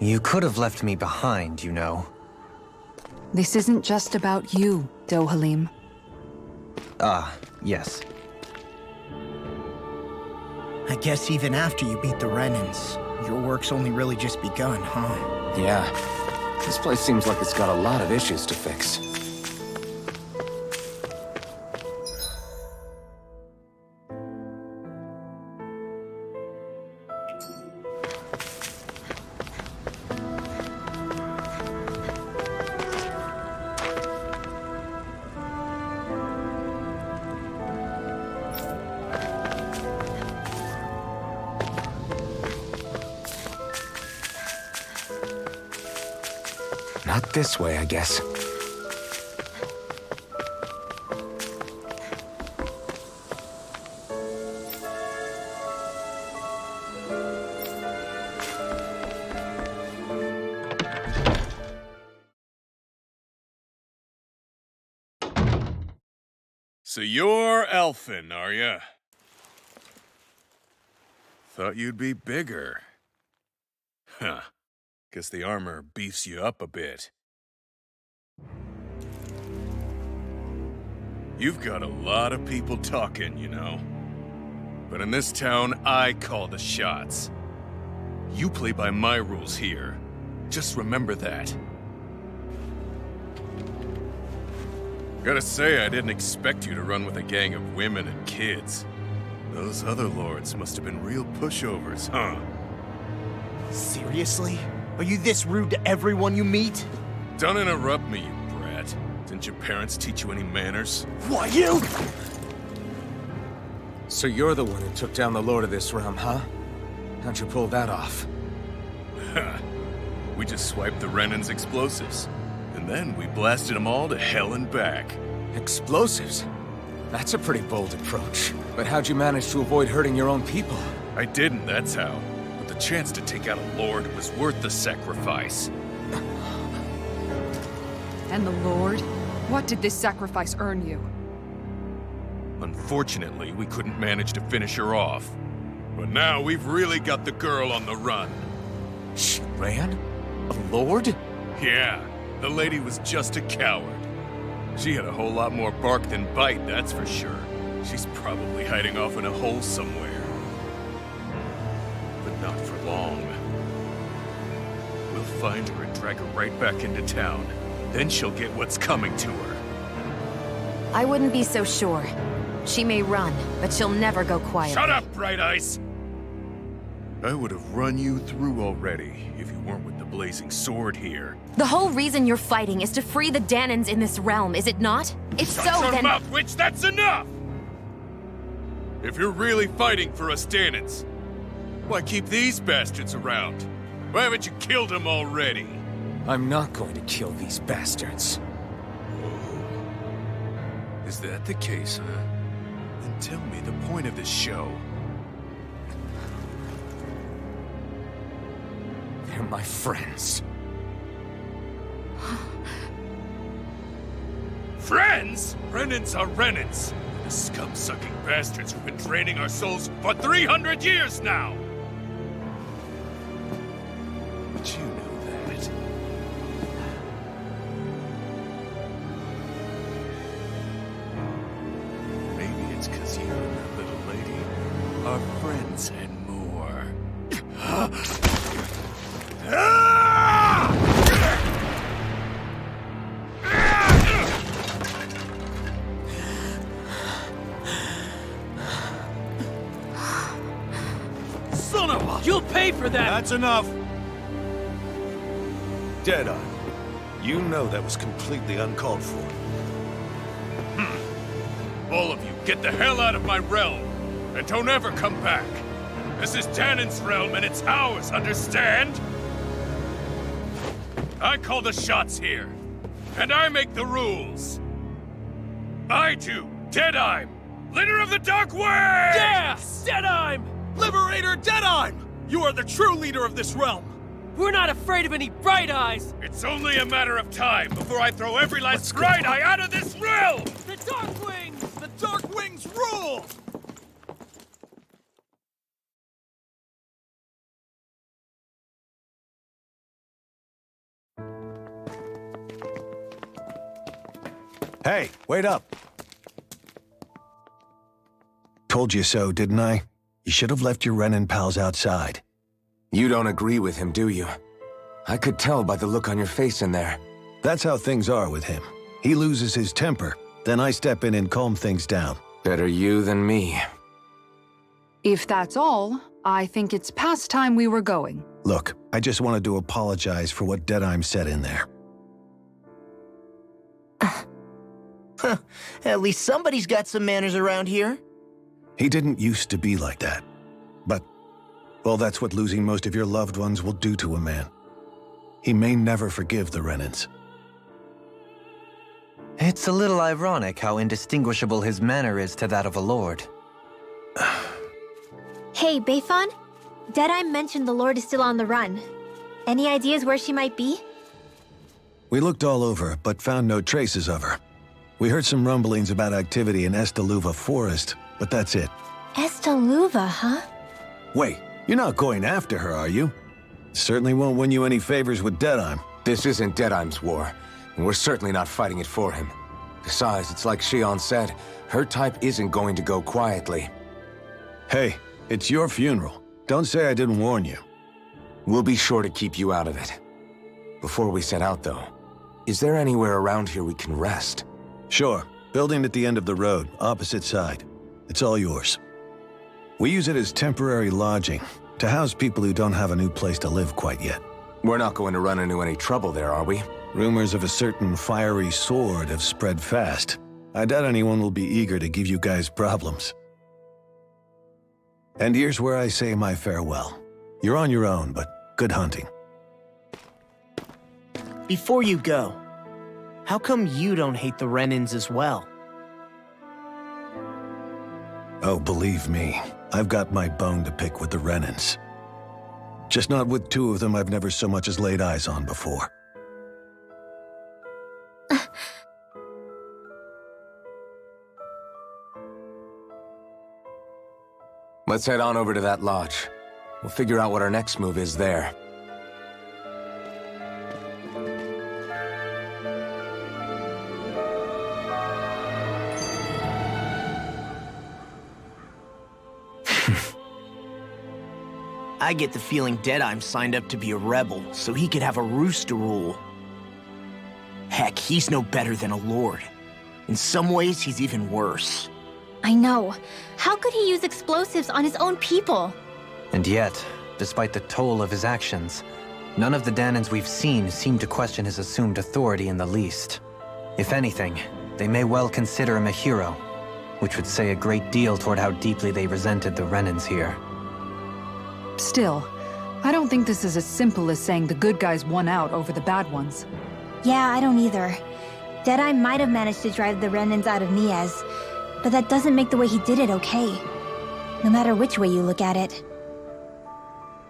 You could have left me behind, you know. This isn't just about you, Dohalim. Ah, yes. I guess even after you beat the Renans, your work's only really just begun, huh? Yeah. This place seems like it's got a lot of issues to fix. Not this way, I guess. So you're Alphen, are ya? Thought you'd be bigger. Huh. Guess the armor beefs you up a bit. You've got a lot of people talking, you know. But in this town, I call the shots. You play by my rules here. Just remember that. Gotta say, I didn't expect you to run with a gang of women and kids. Those other lords must have been real pushovers, huh? Seriously? Are you this rude to everyone you meet? Don't interrupt me, you brat. Didn't your parents teach you any manners? Why, you? So you're the one who took down the Lord of this realm, huh? How'd you pull that off? We just swiped the Renan's explosives. And then we blasted them all to hell and back. Explosives? That's a pretty bold approach. But how'd you manage to avoid hurting your own people? I didn't, that's how. But the chance to take out a lord was worth the sacrifice. And the Lord? What did this sacrifice earn you? Unfortunately, we couldn't manage to finish her off. But now we've really got the girl on the run. She ran? A lord? Yeah, the lady was just a coward. She had a whole lot more bark than bite, that's for sure. She's probably hiding off in a hole somewhere. But not for long. We'll find her and drag her right back into town. Then she'll get what's coming to her. I wouldn't be so sure. She may run, but she'll never go quiet. Shut up, Bright Eyes! I would have run you through already if you weren't with the blazing sword here. The whole reason you're fighting is to free the Danans in this realm, is it not? If Shut so, your then— mouth, witch! That's enough! If you're really fighting for us Danans, why keep these bastards around? Why haven't you killed them already? I'm not going to kill these bastards. Oh. Is that the case, huh? Then tell me the point of this show. They're my friends. Friends? Renans are Renans. The scum-sucking bastards who've been draining our souls for 300 years now! But you know that. Maybe it's 'cause you and that little lady are friends and more. Son of a... You'll pay for that! That's enough! Deadeye, you know that was completely uncalled for. All of you, get the hell out of my realm! And don't ever come back! This is Danan's realm and it's ours, understand? I call the shots here. And I make the rules. I do, Deadeye, leader of the Dark Wings! Yeah! Deadeye! Liberator Deadeye! You are the true leader of this realm! We're not afraid of any Bright Eyes! It's only a matter of time before I throw every last Bright Eye out of this realm! The Dark Wings! The Dark Wings rule! Hey, wait up! Told you so, didn't I? You should have left your Renan pals outside. You don't agree with him, do you? I could tell by the look on your face in there. That's how things are with him. He loses his temper, then I step in and calm things down. Better you than me. If that's all, I think it's past time we were going. Look, I just wanted to apologize for what Deadeye said in there. At least somebody's got some manners around here. He didn't used to be like that. But, well, that's what losing most of your loved ones will do to a man. He may never forgive the Renans. It's a little ironic how indistinguishable his manner is to that of a lord. Hey, Beifan? Deadeye mentioned the Lord is still on the run. Any ideas where she might be? We looked all over, but found no traces of her. We heard some rumblings about activity in Estaluva Forest, but that's it. Estaluva, huh? Wait, you're not going after her, are you? Certainly won't win you any favors with Deadeye. This isn't Deadeye's war, and we're certainly not fighting it for him. Besides, it's like Xion said, her type isn't going to go quietly. Hey, it's your funeral. Don't say I didn't warn you. We'll be sure to keep you out of it. Before we set out, though, is there anywhere around here we can rest? Sure. Building at the end of the road, opposite side. It's all yours. We use it as temporary lodging, to house people who don't have a new place to live quite yet. We're not going to run into any trouble there, are we? Rumors of a certain fiery sword have spread fast. I doubt anyone will be eager to give you guys problems. And here's where I say my farewell. You're on your own, but good hunting. Before you go, how come you don't hate the Renans as well? Oh, believe me, I've got my bone to pick with the Renans. Just not with two of them I've never so much as laid eyes on before. Let's head on over to that lodge. We'll figure out what our next move is there. I get the feeling Deadeye's signed up to be a rebel, so he could have a roost to rule. Heck, he's no better than a lord. In some ways, he's even worse. I know. How could he use explosives on his own people? And yet, despite the toll of his actions, none of the Dahnans we've seen seem to question his assumed authority in the least. If anything, they may well consider him a hero, which would say a great deal toward how deeply they resented the Renans here. Still, I don't think this is as simple as saying the good guys won out over the bad ones. Yeah, I don't either. Deadeye might have managed to drive the Renans out of Niez, but that doesn't make the way he did it okay. No matter which way you look at it.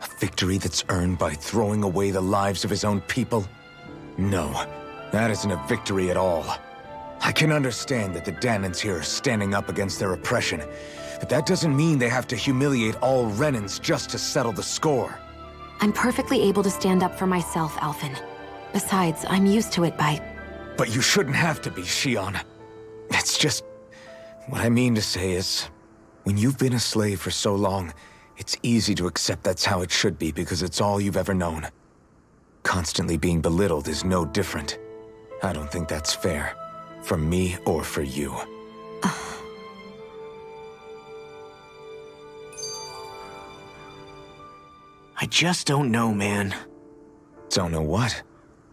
A victory that's earned by throwing away the lives of his own people? No, that isn't a victory at all. I can understand that the Dahnans here are standing up against their oppression, but that doesn't mean they have to humiliate all Renans just to settle the score. I'm perfectly able to stand up for myself, Alphen. Besides, I'm used to it by... But you shouldn't have to be, Shionne. It's just... What I mean to say is, when you've been a slave for so long, it's easy to accept that's how it should be because it's all you've ever known. Constantly being belittled is no different. I don't think that's fair. For me or for you. I just don't know, man. Don't know what?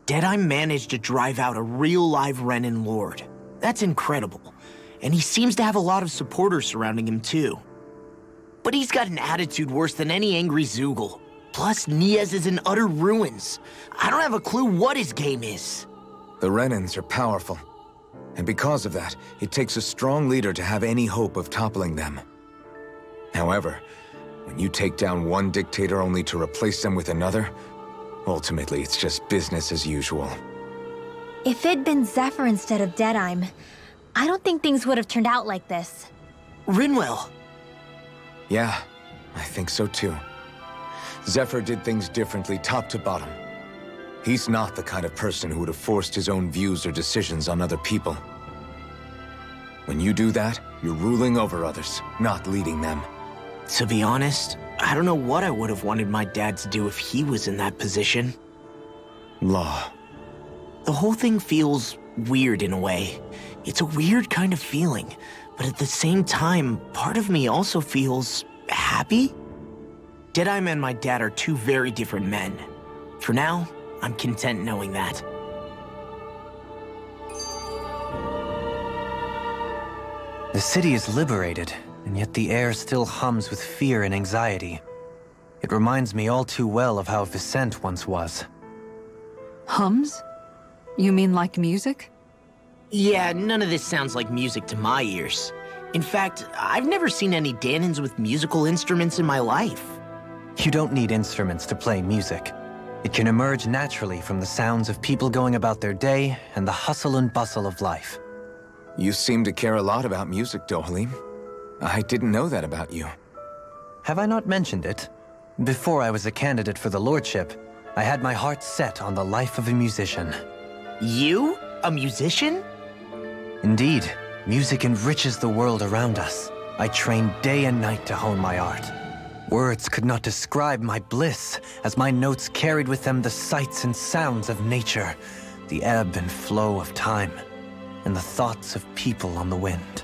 Deadeye managed to drive out a real live Renan lord. That's incredible. And he seems to have a lot of supporters surrounding him too. But he's got an attitude worse than any angry Zeugle. Plus, Niez is in utter ruins. I don't have a clue what his game is. The Renans are powerful. And because of that, it takes a strong leader to have any hope of toppling them. However, when you take down one dictator only to replace them with another, ultimately it's just business as usual. If it'd been Zephyr instead of Deadeye, I don't think things would have turned out like this. Rinwell! Yeah, I think so too. Zephyr did things differently top to bottom. He's not the kind of person who would have forced his own views or decisions on other people. When you do that, you're ruling over others, not leading them. To be honest, I don't know what I would have wanted my dad to do if he was in that position. Law. The whole thing feels weird in a way. It's a weird kind of feeling, but at the same time, part of me also feels happy. Deadeye and my dad are two very different men. For now, I'm content knowing that. The city is liberated, and yet the air still hums with fear and anxiety. It reminds me all too well of how Vicente once was. Hums? You mean like music? Yeah, none of this sounds like music to my ears. In fact, I've never seen any Dahnans with musical instruments in my life. You don't need instruments to play music. It can emerge naturally from the sounds of people going about their day and the hustle and bustle of life. You seem to care a lot about music, Dohalim. I didn't know that about you. Have I not mentioned it? Before I was a candidate for the lordship, I had my heart set on the life of a musician. You? A musician? Indeed, music enriches the world around us. I trained day and night to hone my art. Words could not describe my bliss, as my notes carried with them the sights and sounds of nature, the ebb and flow of time, and the thoughts of people on the wind.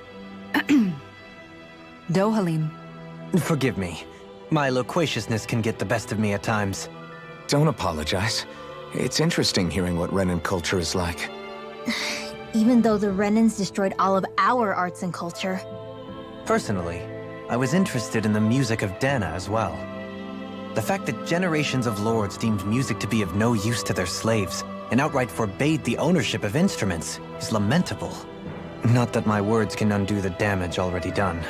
Dohalim, Forgive me. My loquaciousness can get the best of me at times. Don't apologize. It's interesting hearing what Renan culture is like. Even though the Renans destroyed all of our arts and culture. Personally, I was interested in the music of Dana as well. The fact that generations of lords deemed music to be of no use to their slaves and outright forbade the ownership of instruments is lamentable. Not that my words can undo the damage already done.